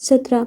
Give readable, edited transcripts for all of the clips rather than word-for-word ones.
17,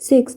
6।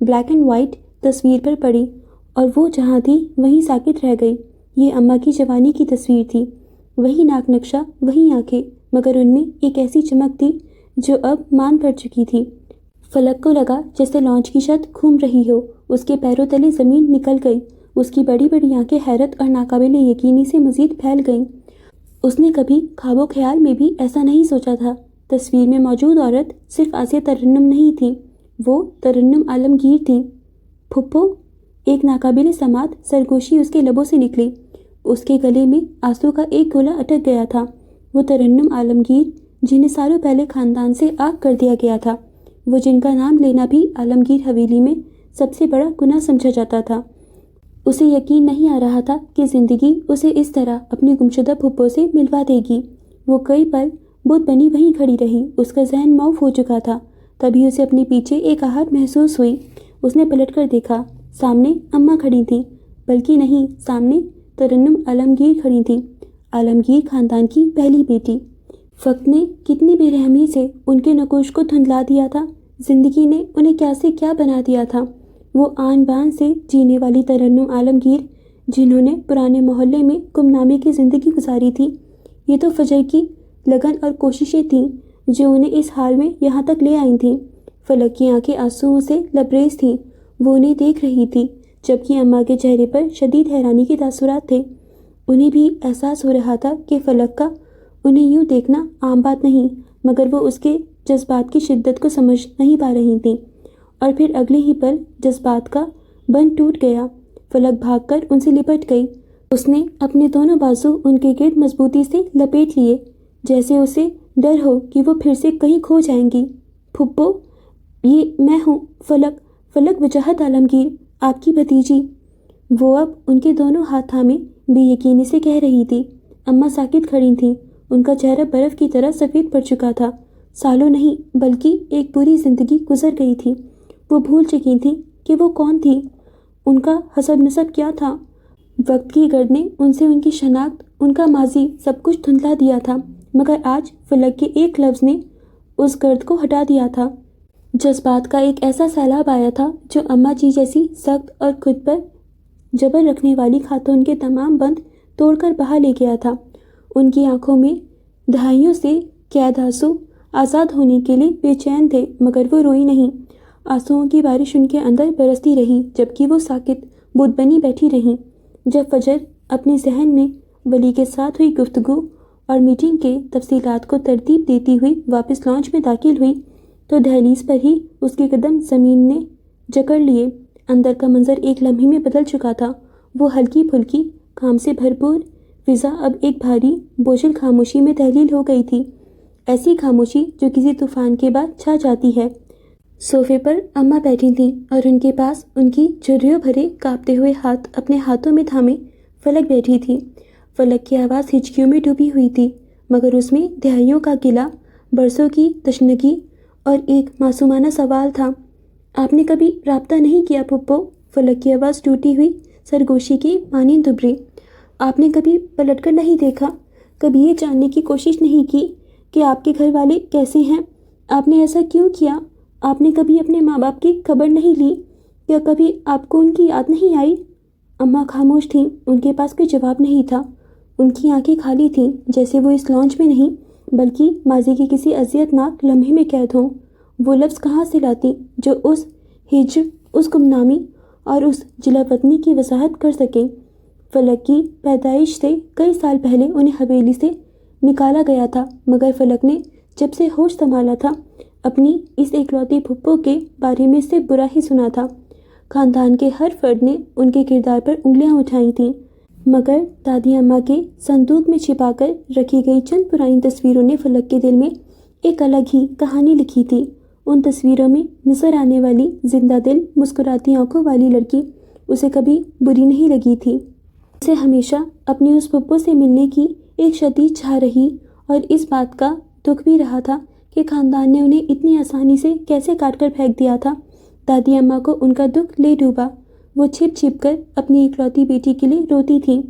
Black and white تصویر پر پڑی اور وہ جہاں تھی وہیں ساکت رہ گئی۔ یہ اماں کی جوانی کی تصویر تھی، وہی ناک نقشہ، وہی آنکھیں، مگر ان میں ایک ایسی چمک تھی جو اب مان پڑ چکی تھی۔ فلک کو لگا جیسے لانچ کی چھت گھوم رہی ہو، اس کے پیروں تلے زمین نکل گئی، اس کی بڑی بڑی آنکھیں حیرت اور ناقابل یقینی سے مزید پھیل گئیں۔ اس نے کبھی خواب و خیال میں بھی ایسا نہیں سوچا تھا۔ تصویر میں موجود عورت صرف آسیہ ترنم نہیں تھی، وہ ترنم عالمگیر تھی۔ پھپھو، ایک ناقابل سماعت سرگوشی اس کے لبوں سے نکلی۔ اس کے گلے میں آنسو کا ایک گولا اٹک گیا تھا۔ وہ ترنم عالمگیر جنہیں سالوں پہلے خاندان سے آگ کر دیا گیا تھا، وہ جن کا نام لینا بھی عالمگیر حویلی میں سب سے بڑا گناہ سمجھا جاتا تھا۔ اسے یقین نہیں آ رہا تھا کہ زندگی اسے اس طرح اپنی گمشدہ پھپھو سے ملوا دے گی۔ وہ کئی پل بت بنی وہیں کھڑی رہی، اس کا ذہن معاف ہو چکا تھا۔ تبھی اسے اپنے پیچھے ایک آہٹ محسوس ہوئی۔ اس نے پلٹ کر دیکھا، سامنے اماں کھڑی تھیں، بلکہ نہیں، سامنے ترنم عالمگیر کھڑی تھیں، عالمگیر خاندان کی پہلی بیٹی۔ وقت نے کتنی بے رحمی سے ان کے نقوش کو دھندلا دیا تھا، زندگی نے انہیں کیا سے کیا بنا دیا تھا۔ وہ آن بان سے جینے والی ترنم عالمگیر جنہوں نے پرانے محلے میں گمنامی کی زندگی گزاری تھی، یہ تو فجر کی لگن اور کوششیں تھیں جو انہیں اس حال میں یہاں تک لے آئی تھیں۔ فلک کی آنکھیں آنسوؤں سے لبریز تھیں، وہ انہیں دیکھ رہی تھی، جبکہ اماں کے چہرے پر شدید حیرانی کے تاثرات تھے۔ انہیں بھی احساس ہو رہا تھا کہ فلک کا انہیں یوں دیکھنا عام بات نہیں، مگر وہ اس کے جذبات کی شدت کو سمجھ نہیں پا رہی تھیں۔ اور پھر اگلے ہی پل جذبات کا بند ٹوٹ گیا۔ فلک بھاگ کر ان سے لپٹ گئی۔ اس نے اپنے دونوں بازو ان کے گرد مضبوطی سے لپیٹ لیے، جیسے اسے ڈر ہو کہ وہ پھر سے کہیں کھو جائیں گی۔ پھپھو، یہ میں ہوں، فلک وجاہت عالمگیر، آپ کی بھتیجی۔ وہ اب ان کے دونوں ہاتھ تھامے بے یقینی سے کہہ رہی تھی۔ اماں ساکت کھڑی تھیں، ان کا چہرہ برف کی طرح سفید پڑ چکا تھا۔ سالوں نہیں بلکہ ایک پوری زندگی گزر گئی تھی۔ وہ بھول چکی تھیں کہ وہ کون تھی، ان کا حسب نسب کیا تھا۔ وقت کی گرد نے ان سے ان کی شناخت، ان کا ماضی، سب کچھ دھندلا دیا تھا، مگر آج فلک کے ایک لفظ نے اس گرد کو ہٹا دیا تھا۔ جذبات کا ایک ایسا سیلاب آیا تھا جو اماں جی جیسی سخت اور خود پر جبر رکھنے والی خاتون کے تمام بند توڑ کر بہا لے گیا تھا۔ ان کی آنکھوں میں دہائیوں سے قید آنسو آزاد ہونے کے لیے بے چین تھے، مگر وہ روئی نہیں۔ آنسوؤں کی بارش ان کے اندر برستی رہی، جبکہ وہ ساکت بت بنی بیٹھی رہیں۔ جب فجر اپنے ذہن میں ولی کے ساتھ ہوئی گفتگو اور میٹنگ کے تفصیلات کو ترتیب دیتی ہوئی واپس لانچ میں داخل ہوئی تو دہلیز پر ہی اس کے قدم زمین نے جکڑ لیے۔ اندر کا منظر ایک لمحے میں بدل چکا تھا۔ وہ ہلکی پھلکی کام سے بھرپور فضا اب ایک بھاری بوجھل خاموشی میں تحلیل ہو گئی تھی، ایسی خاموشی جو کسی طوفان کے بعد چھا جاتی ہے۔ صوفے پر اماں بیٹھی تھیں اور ان کے پاس ان کی جھریوں بھرے کانپتے ہوئے ہاتھ اپنے ہاتھوں میں تھامے فلک بیٹھی تھی۔ فلک کی آواز ہچکیوں میں ڈوبی ہوئی تھی، مگر اس میں دہائیوں کا گلہ، برسوں کی تشنگی اور ایک معصومانہ سوال تھا۔ آپ نے کبھی رابطہ نہیں کیا پھپھو؟ فلک کی آواز ٹوٹی ہوئی سرگوشی کی مانند ابھری۔ آپ نے کبھی پلٹ کر نہیں دیکھا، کبھی یہ جاننے کی کوشش نہیں کی کہ آپ کے گھر والے کیسے ہیں؟ آپ نے ایسا کیوں کیا؟ آپ نے کبھی اپنے ماں باپ کی خبر نہیں لی؟ یا کبھی آپ کو ان کی یاد نہیں آئی؟ اماں خاموش تھیں، ان کے پاس کوئی جواب نہیں تھا۔ ان کی آنکھیں خالی تھیں، جیسے وہ اس لانچ میں نہیں بلکہ ماضی کے کسی اذیت ناک لمحے میں قید ہوں۔ وہ لفظ کہاں سے لاتی جو اس ہجر، اس گمنامی اور اس جلا وطنی کی وضاحت کر سکیں؟ فلک کی پیدائش سے کئی سال پہلے انہیں حویلی سے نکالا گیا تھا، مگر فلک نے جب سے ہوش سنبھالا تھا اپنی اس اکلوتی پھپھو کے بارے میں سے برا ہی سنا تھا۔ خاندان کے ہر فرد نے ان کے کردار پر انگلیاں اٹھائی تھیں، مگر دادی اماں کے صندوق میں چھپا کر رکھی گئی چند پرانی تصویروں نے فلک کے دل میں ایک الگ ہی کہانی لکھی تھی۔ ان تصویروں میں نظر آنے والی زندہ دل مسکراتی آنکھوں والی لڑکی اسے کبھی بری نہیں لگی تھی۔ اسے ہمیشہ اپنی اس پھپھو سے ملنے کی ایک شدید چاہ رہی اور اس بات کا دکھ بھی رہا تھا کہ خاندان نے انہیں اتنی آسانی سے کیسے کاٹ کر پھینک دیا تھا۔ دادی اماں کو ان کا دکھ لے ڈوبا، وہ چھپ چھپ کر اپنی اکلوتی بیٹی کے لیے روتی تھیں۔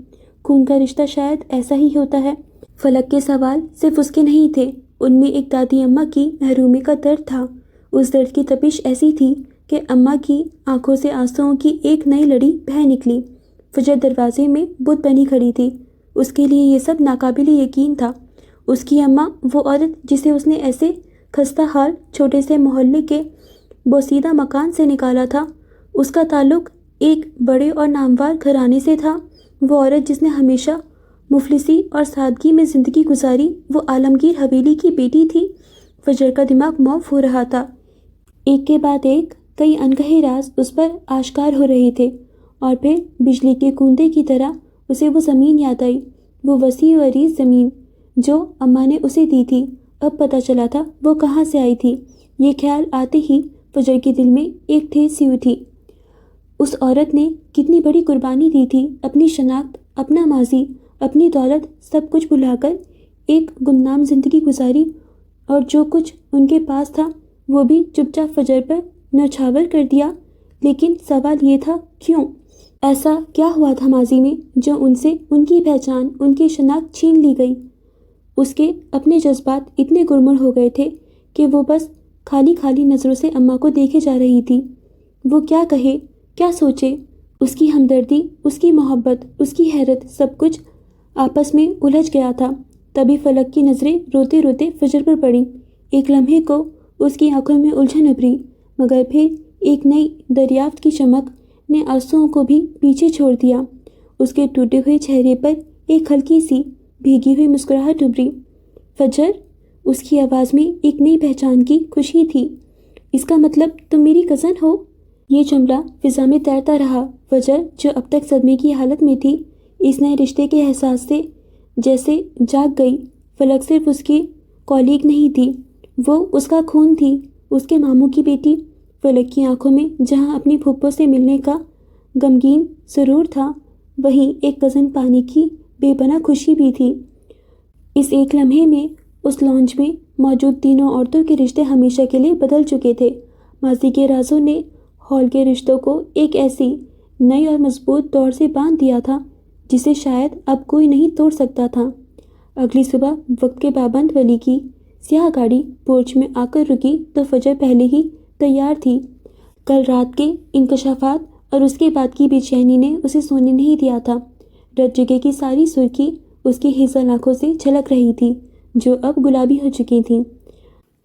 خون کا رشتہ شاید ایسا ہی ہوتا ہے۔ فلک کے سوال صرف اس کے نہیں تھے، ان میں ایک دادی اماں کی محرومی کا درد تھا۔ اس درد کی تپش ایسی تھی کہ اماں کی آنکھوں سے آنسوؤں کی ایک نئی لڑی بہہ نکلی۔ فجر دروازے میں بت بنی کھڑی تھی۔ اس کے لیے یہ سب ناقابل یقین تھا۔ اس کی اماں، وہ عورت جسے اس نے ایسے خستہ حال چھوٹے سے محلے کے بوسیدہ مکان سے نکالا تھا، اس کا تعلق ایک بڑے اور نامور گھرانے سے تھا۔ وہ عورت جس نے ہمیشہ مفلسی اور سادگی میں زندگی گزاری، وہ عالمگیر حویلی کی بیٹی تھی۔ فجر کا دماغ معاف ہو رہا تھا۔ ایک کے بعد ایک کئی انکہے راز اس پر آشکار ہو رہے تھے، اور پھر بجلی کے کندے کی طرح اسے وہ زمین یاد آئی، وہ وسیع و عریض زمین جو اماں نے اسے دی تھی۔ اب پتہ چلا تھا وہ کہاں سے آئی تھی۔ یہ خیال آتے ہی فجر کے دل میں ایک ٹھیس سی اٹھی۔ اس عورت نے کتنی بڑی قربانی دی تھی، اپنی شناخت، اپنا ماضی، اپنی دولت، سب کچھ بھلا کر ایک گمنام زندگی گزاری، اور جو کچھ ان کے پاس تھا وہ بھی چپ چاپ فجر پر نچھاور کر دیا۔ لیکن سوال یہ تھا، کیوں؟ ایسا کیا ہوا تھا ماضی میں جو ان سے ان کی پہچان، ان کی شناخت چھین لی گئی؟ اس کے اپنے جذبات اتنے گرمڑ ہو گئے تھے کہ وہ بس خالی خالی نظروں سے اماں کو دیکھے جا رہی تھی۔ وہ کیا کہے، کیا سوچے؟ اس کی ہمدردی، اس کی محبت، اس کی حیرت، سب کچھ آپس میں الجھ گیا تھا۔ تبھی فلک کی نظریں روتے روتے فجر پر پڑیں۔ ایک لمحے کو اس کی آنکھوں میں الجھن ابھری، مگر پھر ایک نئی دریافت کی چمک نے آنسوؤں کو بھی پیچھے چھوڑ دیا۔ اس کے ٹوٹے ہوئے چہرے پر ایک ہلکی سی بھیگی ہوئی مسکراہٹ ابھری۔ فجر، اس کی آواز میں ایک نئی پہچان کی خوشی تھی۔ اس کا مطلب تم میری کزن ہو؟ یہ جملہ فضا میں تیرتا رہا۔ فجر، جو اب تک صدمے کی حالت میں تھی، اس نئے رشتے کے احساس سے جیسے جاگ گئی۔ فلک صرف اس کی کولیگ نہیں تھی، وہ اس کا خون تھی، اس کے ماموں کی بیٹی۔ فلک کی آنکھوں میں جہاں اپنی پھوپھو سے ملنے کا غمگین سرور تھا، وہیں ایک کزن پانے کی بے پناہ خوشی بھی تھی۔ اس ایک لمحے میں اس لانج میں موجود تینوں عورتوں کے رشتے ہمیشہ کے لیے بدل چکے تھے۔ ماضی کے رازوں نے ہال کے رشتوں کو ایک ایسی نئی اور مضبوط طور سے باندھ دیا تھا جسے شاید اب کوئی نہیں توڑ سکتا تھا۔ اگلی صبح وقت کے پابند ولی کی سیاہ گاڑی پورچ میں آ کر رکی تو فجر پہلے ہی تیار تھی۔ کل رات کے انکشافات اور اس کے بعد کی بے چینی نے اسے سونے نہیں دیا تھا۔ رت جگہ کی ساری سرخی اس کی ہیزل آنکھوں سے جھلک رہی تھی، جو اب گلابی ہو چکی تھیں۔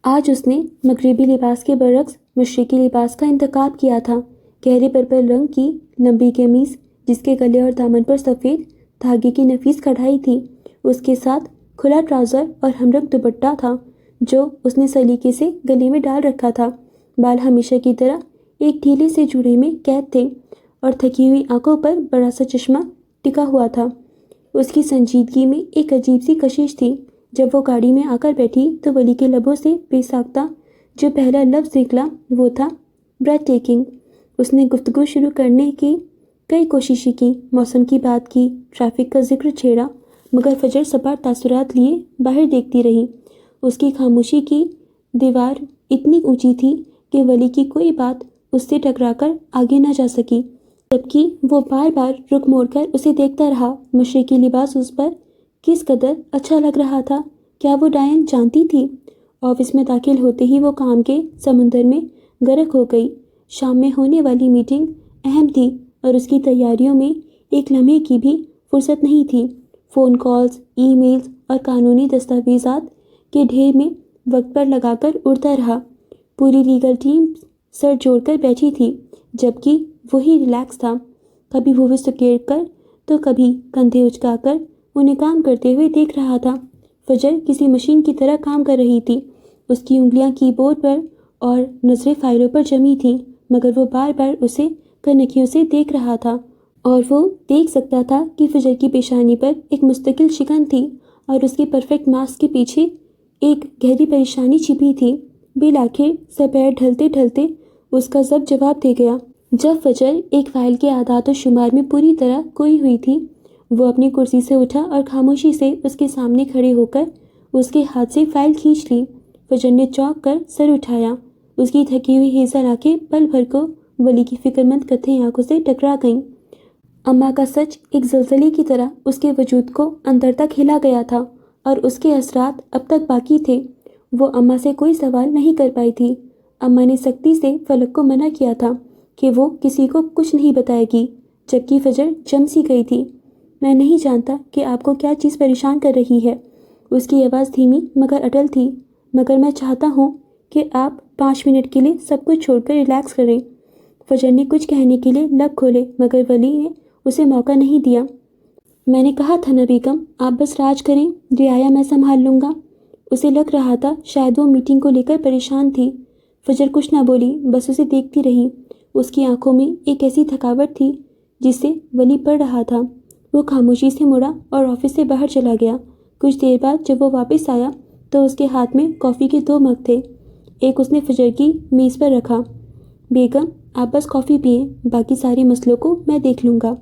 آج اس نے مغربی لباس کے برعکس مشرقی لباس کا انتخاب کیا تھا۔ گہرے پرپل رنگ کی لمبی قمیص جس کے گلے اور دامن پر سفید دھاگے کی نفیس کڑھائی تھی، اس کے ساتھ کھلا ٹراؤزر اور ہمرنگ دوپٹہ تھا جو اس نے سلیقے سے گلے میں ڈال رکھا تھا۔ بال ہمیشہ کی طرح ایک ڈھیلے سے جوڑے میں قید تھے اور تھکی ہوئی آنکھوں پر بڑا سا چشمہ ٹکا ہوا تھا۔ اس کی سنجیدگی میں ایک عجیب سی کشش تھی۔ جب وہ گاڑی میں آ کر بیٹھی تو ولی کے لبوں سے بے ساختہ جو پہلا لفظ نکلا وہ تھا بریتھ ٹیکنگ۔ اس نے گفتگو شروع کرنے کی کئی کوششیں کی، موسم کی بات کی، ٹریفک کا ذکر چھیڑا، مگر فجر سپاٹ تاثرات لیے باہر دیکھتی رہی۔ اس کی خاموشی کی دیوار اتنی اونچی تھی کہ ولی کی کوئی بات اس سے ٹکرا کر آگے نہ جا سکی، جبکہ وہ بار بار رخ موڑ کر اسے دیکھتا رہا۔ مشرقی لباس اس پر کس قدر اچھا لگ رہا تھا، کیا وہ ڈائن جانتی تھی؟ آفس میں داخل ہوتے ہی وہ کام کے سمندر میں غرق ہو گئی۔ شام میں ہونے والی میٹنگ اہم تھی اور اس کی تیاریوں میں ایک لمحے کی بھی فرصت نہیں تھی۔ فون کالز، ای میلز اور قانونی دستاویزات کے ڈھیر میں وقت پر لگا کر اڑتا رہا۔ پوری لیگل ٹیم سر جوڑ کر بیٹھی تھی، جبکہ وہی ریلیکس تھا۔ کبھی وہ سکیڑ کر تو کبھی کندھے اچکا کر انہیں کام کرتے ہوئے دیکھ رہا تھا۔ فجر کسی مشین کی طرح کام کر رہی تھی۔ اس کی انگلیاں کی بورڈ پر اور نظریں فائلوں پر جمی تھیں، مگر وہ بار بار اسے کنکھیوں سے دیکھ رہا تھا، اور وہ دیکھ سکتا تھا کہ فجر کی پیشانی پر ایک مستقل شکن تھی اور اس کے پرفیکٹ ماسک کے پیچھے ایک گہری پریشانی چھپی تھی۔ بالآخر سپہر ڈھلتے ڈھلتے اس کا ضبط جواب دے گیا۔ جب فجر ایک فائل کے اعداد و شمار میں پوری طرح کھوئی ہوئی تھی، وہ اپنی کرسی سے اٹھا اور خاموشی سے اس کے سامنے کھڑے ہو کر اس کے ہاتھ سے فائل کھینچ لی۔ فجر نے چونک کر سر اٹھایا۔ اس کی تھکی ہوئی ہیزل آنکھیں پل بھر کو ولی کی فکرمند کتھئی آنکھوں سے ٹکرا گئیں۔ اماں کا سچ ایک زلزلے کی طرح اس کے وجود کو اندر تک ہلا گیا تھا، اور اس کے اثرات اب تک باقی تھے۔ وہ اماں سے کوئی سوال نہیں کر پائی تھی۔ اماں نے سختی سے فلک کو منع کیا تھا کہ وہ کسی کو کچھ نہیں بتائے گی، جبکہ فجر جم سی گئی تھی۔ میں نہیں جانتا کہ آپ کو کیا چیز پریشان کر رہی ہے۔ اس کی آواز دھیمی مگر اٹل تھی۔ مگر میں چاہتا ہوں کہ آپ 5 منٹ کے لیے سب کچھ چھوڑ کر ریلیکس کریں۔ فجر نے کچھ کہنے کے لیے لب کھولے مگر ولی نے اسے موقع نہیں دیا۔ میں نے کہا تھا نا بیگم، آپ بس راج کریں، رعایا میں سنبھال لوں گا۔ اسے لگ رہا تھا شاید وہ میٹنگ کو لے کر پریشان تھی۔ فجر کچھ نہ بولی، بس اسے دیکھتی رہی۔ اس کی آنکھوں میں ایک ایسی تھکاوٹ تھی جس سے ولی پڑھ رہا تھا۔ وہ خاموشی سے مڑا اور آفس سے باہر چلا گیا۔ کچھ دیر بعد جب وہ واپس آیا تو اس کے ہاتھ میں کافی کے 2 مگ تھے۔ ایک اس نے فجر کی میز پر رکھا۔ بیگم، آپ بس کافی پئیں، باقی سارے مسئلوں کو میں دیکھ لوں گا۔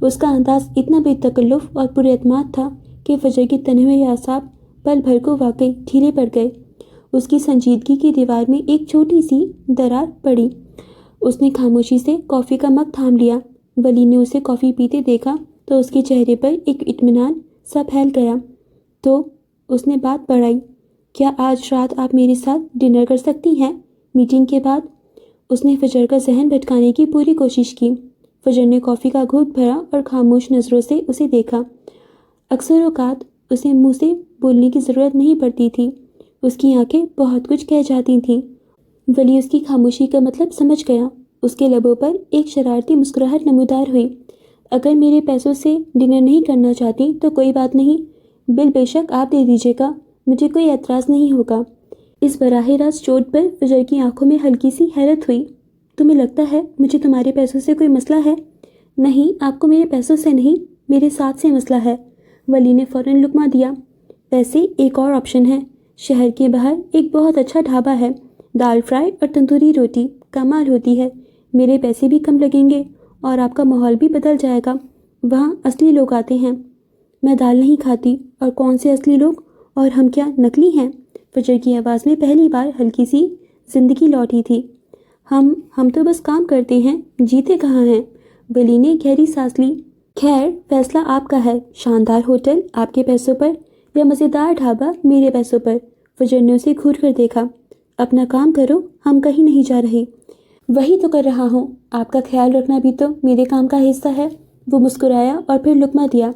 اس کا انداز اتنا بے تکلف اور پر اعتماد تھا کہ فجر کے تنے ہوئے اعصاب پل بھر کو واقعی ڈھیلے پڑ گئے۔ اس کی سنجیدگی کی دیوار میں ایک چھوٹی سی درار پڑی۔ اس نے خاموشی سے کافی کا مگ تھام لیا۔ ولی نے اسے کافی پیتے دیکھا تو اس کے چہرے پر ایک اطمینان سا پھیل گیا۔ تو اس نے بات بڑھائی، کیا آج رات آپ میرے ساتھ ڈنر کر سکتی ہیں میٹنگ کے بعد؟ اس نے فجر کا ذہن بھٹکانے کی پوری کوشش کی۔ فجر نے کافی کا گھونٹ بھرا اور خاموش نظروں سے اسے دیکھا۔ اکثر اوقات اسے منہ سے بولنے کی ضرورت نہیں پڑتی تھی، اس کی آنکھیں بہت کچھ کہہ جاتی تھیں۔ ولی اس کی خاموشی کا مطلب سمجھ گیا۔ اس کے لبوں پر ایک شرارتی مسکراہٹ نمودار ہوئی۔ اگر میرے پیسوں سے ڈنر نہیں کرنا چاہتی تو کوئی بات نہیں، بل بے شک آپ دے دیجیے گا، مجھے کوئی اعتراض نہیں ہوگا۔ اس براہ راست چوٹ پر فجر کی آنکھوں میں ہلکی سی حیرت ہوئی۔ تمہیں لگتا ہے مجھے تمہارے پیسوں سے کوئی مسئلہ ہے؟ نہیں، آپ کو میرے پیسوں سے نہیں، میرے ساتھ سے مسئلہ ہے۔ ولی نے فوراً لقمہ دیا۔ ویسے ایک اور آپشن ہے، شہر کے باہر ایک بہت اچھا ڈھابا ہے، دال فرائی اور تندوری روٹی کمال ہوتی ہے، میرے پیسے بھی کم لگیں گے اور آپ کا ماحول بھی بدل جائے گا، وہاں اصلی لوگ آتے ہیں۔ میں دال نہیں کھاتی، اور کون سے اصلی لوگ، اور ہم کیا نقلی ہیں؟ فجر کی آواز میں پہلی بار ہلکی سی زندگی لوٹی تھی۔ ہم تو بس کام کرتے ہیں، جیتے کہاں ہیں؟ ولی نے گہری سانس لی۔ خیر، فیصلہ آپ کا ہے، شاندار ہوٹل آپ کے پیسوں پر یا مزیدار ڈھابا میرے پیسوں پر؟ فجر نے اسے گھور کر دیکھا۔ اپنا کام کرو، ہم کہیں نہیں جا رہے۔ وہی تو کر رہا ہوں، آپ کا خیال رکھنا بھی تو میرے کام کا حصہ ہے۔ وہ مسکرایا اور پھر لقمہ دیا۔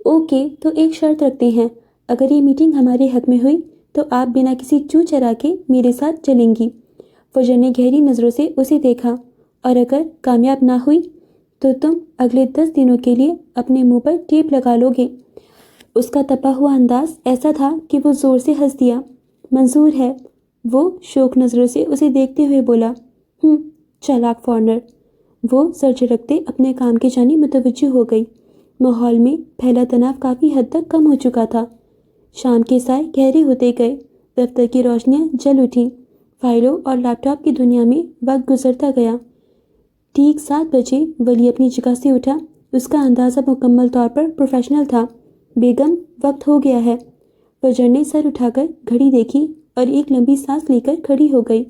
اوکے، تو ایک شرط رکھتے ہیں، اگر یہ میٹنگ ہمارے حق میں ہوئی تو آپ بنا کسی چو چرا کے میرے ساتھ چلیں گی۔ فجر نے گہری نظروں سے اسے دیکھا۔ اور اگر کامیاب نہ ہوئی تو تم اگلے 10 دنوں کے لیے اپنے منہ پر ٹیپ لگا لو گے۔ اس کا تپا ہوا انداز ایسا تھا کہ وہ زور سے ہنس دیا۔ منظور ہے، وہ شوق نظروں سے اسے دیکھتے ہوئے بولا۔ چالاک فارنر۔ وہ سر جھٹکتے اپنے کام کی جانب متوجہ ہو گئی۔ ماحول میں پھیلا تناؤ کافی حد تک کم ہو چکا تھا۔ شام کے سائے گہرے ہوتے گئے، دفتر کی روشنیاں جل اٹھیں، فائلوں اور لیپ ٹاپ کی دنیا میں وقت گزرتا گیا۔ ٹھیک 7 بجے ولی اپنی جگہ سے اٹھا۔ اس کا اندازہ مکمل طور پر پروفیشنل تھا۔ بیگم، وقت ہو گیا ہے۔ فجر نے سر اٹھا کر گھڑی دیکھی اور ایک لمبی سانس لے کر کھڑی ہو گئی۔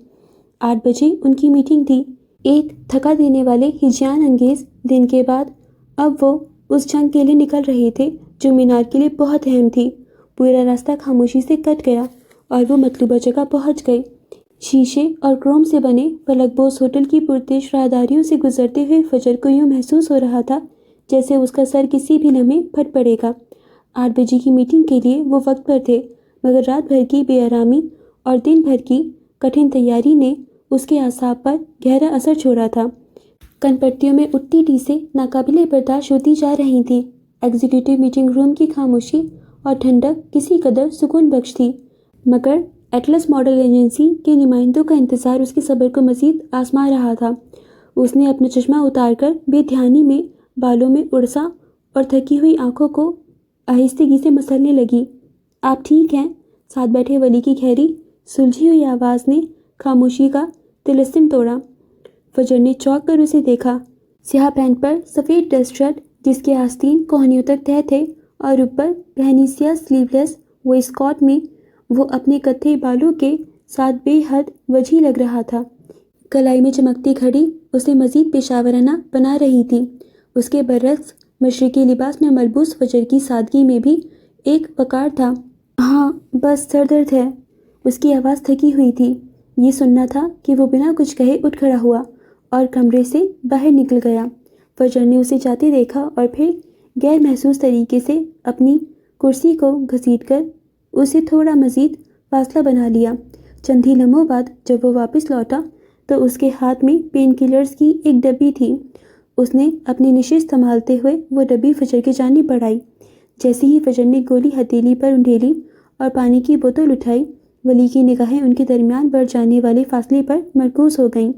8 بجے ان کی میٹنگ تھی۔ ایک تھکا دینے والے ہجیان انگیز دن کے بعد اب وہ اس جنگ کے لیے نکل رہے تھے جو مینار کے لیے بہت اہم تھی۔ پورا راستہ خاموشی سے کٹ گیا اور وہ مطلوبہ جگہ پہنچ گئے۔ شیشے اور کروم سے بنے فلک بوس ہوٹل کی پرتش راہداریوں سے گزرتے ہوئے فجر کو یوں محسوس ہو رہا تھا جیسے اس کا سر کسی بھی لمحے پھٹ پڑے گا۔ 8 بجے کی میٹنگ کے لیے وہ وقت پر تھے، مگر رات بھر کی بے آرامی اور دن بھر کی کٹھن تیاری نے اس کے اعصاب پر گہرا اثر چھوڑا تھا۔ کن پٹیوں میں اٹھتی ٹیسیں ناقابل برداشت ہوتی جا رہی تھیں۔ ایگزیکٹو میٹنگ روم کی خاموشی اور ٹھنڈک کسی قدر سکون بخش تھی، مگر ایٹلس ماڈل ایجنسی کے نمائندوں کا انتظار اس کے صبر کو مزید آزما رہا تھا۔ اس نے اپنا چشمہ اتار کر بے دھیانی میں بالوں میں اڑسا اور تھکی ہوئی آنکھوں کو آہستگی سے مسلنے لگی۔ آپ ٹھیک ہیں؟ ساتھ بیٹھے ولی کی گہری سلجھی ہوئی آواز نے خاموشی کا طلسم توڑا۔ فجر نے چونک کر اسے دیکھا۔ سیاہ پینٹ پر سفید ڈسٹ شرٹ جس کے آستین کوہنیوں تک تہہ تھے اور اوپر پہنی سیاہ سلیو لیس وائس کوٹ میں وہ اپنے کتھئی بالوں کے ساتھ بے حد وجیح لگ رہا تھا۔ کلائی میں چمکتی گھڑی اسے مزید پیشاورانہ بنا رہی تھی۔ اس کے برعکس مشرقی لباس میں ملبوس فجر کی سادگی میں بھی ایک وقار تھا۔ ہاں، بس سر درد ہے۔ اس کی آواز تھکی ہوئی تھی۔ یہ سننا تھا کہ وہ بنا کچھ کہے اٹھ کھڑا ہوا اور کمرے سے باہر نکل گیا۔ فجر نے اسے جاتے دیکھا اور پھر غیر محسوس طریقے سے اپنی کرسی کو گھسیٹ کر اسے تھوڑا مزید فاصلہ بنا لیا۔ چند ہی لمحوں بعد جب وہ واپس لوٹا تو اس کے ہاتھ میں پین کلرز کی ایک ڈبی تھی۔ اس نے اپنی نشست سنبھالتے ہوئے وہ ڈبی فجر کی جانب بڑھائی۔ جیسے ہی فجر نے گولی ہتھیلی پر انڈھیلی اور پانی کی بوتل اٹھائی، ولی کی نگاہیں ان کے درمیان بڑھ جانے والے فاصلے پر مرکوز ہو گئیں۔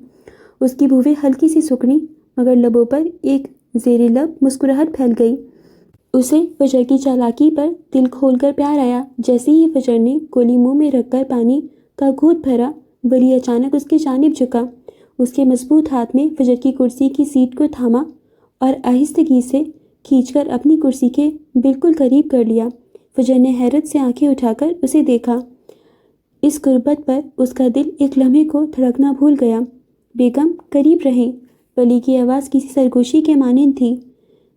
اس کی بھویں ہلکی سی سکڑی مگر لبوں پر ایک زیر لب مسکراہٹ پھیل گئی۔ اسے فجر کی چالاکی پر دل کھول کر پیار آیا۔ جیسے ہی فجر نے گولی منہ میں رکھ کر پانی کا گھونٹ بھرا، ولی اچانک اس کی جانب جھکا۔ اس کے مضبوط ہاتھ نے فجر کی کرسی کی سیٹ کو تھاما اور آہستگی سے کھینچ کر اپنی کرسی کے بالکل قریب کر لیا۔ فجر نے حیرت سے آنکھیں اٹھا کر اسے دیکھا۔ اس قربت پر اس کا دل ایک لمحے کو دھڑکنا بھول گیا۔ بیگم قریب رہیں۔ ولی کی آواز کسی سرگوشی کے مانند تھی،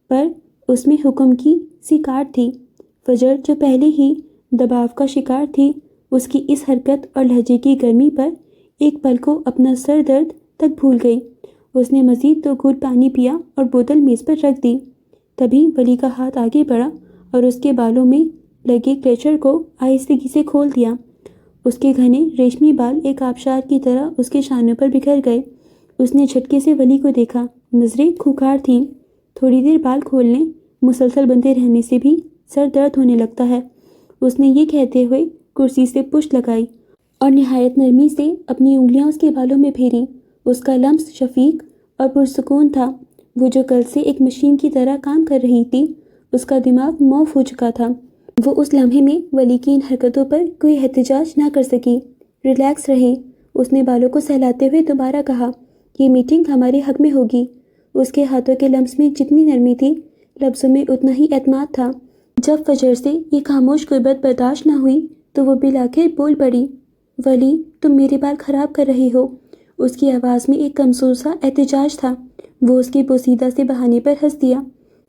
پر اس میں حکم کی سی کاٹ تھی۔ فجر جو پہلے ہی دباؤ کا شکار تھی، اس کی اس حرکت اور لہجے کی گرمی پر ایک پل کو اپنا سر درد تک بھول گئی۔ اس نے مزید 2 گھونٹ پانی پیا اور بوتل میز پر رکھ دی۔ تبھی ولی کا ہاتھ آگے بڑھا اور اس کے بالوں میں لگے کلیچر کو آہستگی سے کھول دیا۔ اس کے گھنے ریشمی بال ایک آبشار کی طرح اس کے شانوں پر بکھر گئے۔ اس نے جھٹکے سے ولی کو دیکھا۔ نظریں کھوکھار تھیں۔ تھوڑی دیر بال کھولنے، مسلسل بندھے رہنے سے بھی سر درد ہونے لگتا ہے، اس نے یہ کہتے ہوئے کرسی سے پشت لگائی اور نہایت نرمی سے اپنی انگلیاں اس کے بالوں میں پھیری۔ اس کا لمس شفیق اور پرسکون تھا۔ وہ جو کل سے ایک مشین کی طرح کام کر رہی تھی، اس کا دماغ معاف ہو چکا تھا۔ وہ اس لمحے میں ولی کی ان حرکتوں پر کوئی احتجاج نہ کر سکی۔ ریلیکس رہیں، اس نے بالوں کو سہلاتے ہوئے دوبارہ کہا۔ یہ میٹنگ ہمارے حق میں ہوگی۔ اس کے ہاتھوں کے لمس میں جتنی نرمی تھی، لفظوں میں اتنا ہی اعتماد تھا۔ جب فجر سے یہ خاموش غربت برداشت نہ ہوئی تو وہ بالآخر بول پڑی۔ ولی، تم میرے بال خراب کر رہے ہو۔ اس کی آواز میں ایک کمزور سا احتجاج تھا۔ وہ اس کے پوسیدہ سے بہانے پر ہنس دیا۔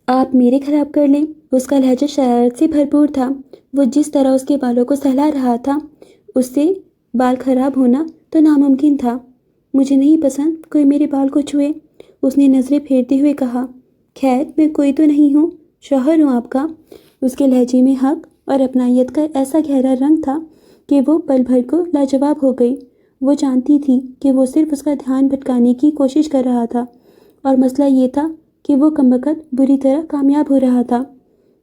آپ میرے خراب کر لیں؟ اس کا لہجہ شرارت سے بھرپور تھا۔ وہ جس طرح اس کے بالوں کو سہلا رہا تھا، اس سے بال خراب ہونا تو ناممکن تھا۔ مجھے نہیں پسند کوئی میرے بال کو چھوئے، اس نے نظریں پھیرتے ہوئے کہا۔ خیر، میں کوئی تو نہیں ہوں، شوہر ہوں آپ کا۔ اس کے لہجے میں حق اور اپنائیت کا ایسا گہرا رنگ تھا کہ وہ پل بھر کو لاجواب ہو گئی۔ وہ جانتی تھی کہ وہ صرف اس کا دھیان بھٹکانے کی کوشش کر رہا تھا، اور مسئلہ یہ تھا کہ وہ کمبخت بری طرح کامیاب ہو رہا تھا۔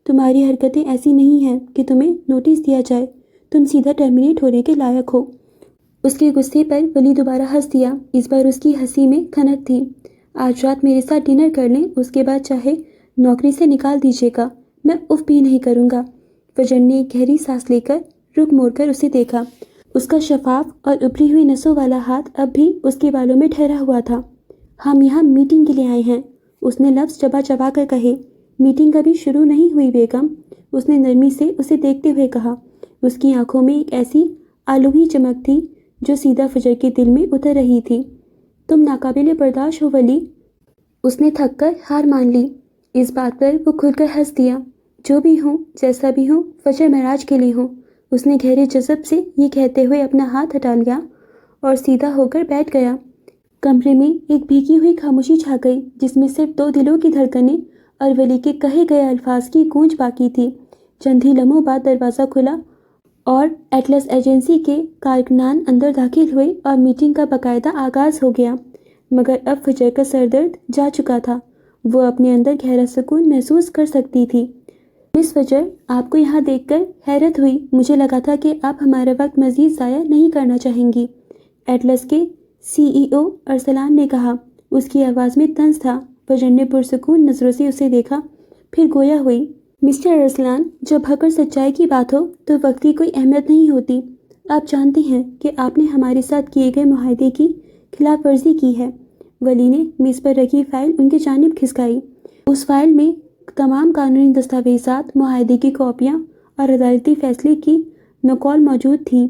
تمہاری حرکتیں ایسی نہیں ہیں کہ تمہیں نوٹس دیا جائے، تم سیدھا ٹرمینیٹ ہونے کے لائق ہو۔ اس کے غصے پر ولی دوبارہ ہنس دیا۔ اس بار اس کی ہنسی میں کھنک تھی۔ آج رات میرے ساتھ ڈنر کر لیں، اس کے بعد چاہے نوکری سے نکال دیجیے گا، میں اف بھی نہیں کروں گا۔ فجر نے ایک گہری سانس لے کر رخ موڑ کر اسے دیکھا۔ اس کا شفاف اور ابھری ہوئی نسوں والا ہاتھ اب بھی اس کے بالوں میں ٹھہرا ہوا تھا۔ ہم یہاں میٹنگ کے لیے آئے ہیں، اس نے لفظ چبا چبا کر کہے۔ میٹنگ ابھی شروع نہیں ہوئی بیگم، اس نے نرمی سے اسے دیکھتے ہوئے کہا۔ اس کی آنکھوں میں ایک ایسی آلوہی چمک تھی جو سیدھا فجر کے دل میں اتر رہی تھی۔ تم ناقابل برداشت ہو ولی، اس نے تھک کر ہار مان لی۔ اس بات پر وہ کھل کر ہنس دیا۔ جو بھی ہوں، جیسا بھی ہوں، فجر معراج کے لیے ہوں، اس نے گہرے جذب سے یہ کہتے ہوئے اپنا ہاتھ ہٹا لیا اور سیدھا ہو کر بیٹھ گیا۔ کمرے میں ایک بھیگی ہوئی خاموشی چھا گئی، جس میں صرف 2 دلوں کی دھڑکنیں اور ولی کے کہے گئے الفاظ کی گونج باقی تھی۔ چند ہی لمحوں بعد دروازہ کھلا اور ایٹلس ایجنسی کے کارکنان اندر داخل ہوئے اور میٹنگ کا باقاعدہ آغاز ہو گیا۔ مگر اب فجر کا سر درد جا چکا تھا۔ وہ اپنے اندر گہرا سکون محسوس کر سکتی تھی۔ مس فجر، آپ کو یہاں دیکھ کر حیرت ہوئی۔ مجھے لگا تھا کہ آپ ہمارا وقت مزید ضائع نہیں کرنا چاہیں گی، ایٹلس کے CEO ارسلان نے کہا۔ اس کی آواز میں طنز تھا۔ فجر نے پرسکون نظروں سے اسے دیکھا، پھر گویا ہوئی۔ مسٹر ارسلان، جب حق اور سچائی کی بات ہو تو وقت کی کوئی اہمیت نہیں ہوتی۔ آپ جانتے ہیں کہ آپ نے ہمارے ساتھ کیے گئے معاہدے کی خلاف ورزی کی ہے۔ ولی نے میز پر رکھی فائل ان کی جانب کھسکائی۔ اس فائل میں تمام قانونی دستاویزات، معاہدے کی کاپیاں اور عدالتی فیصلے کی نقول موجود تھیں۔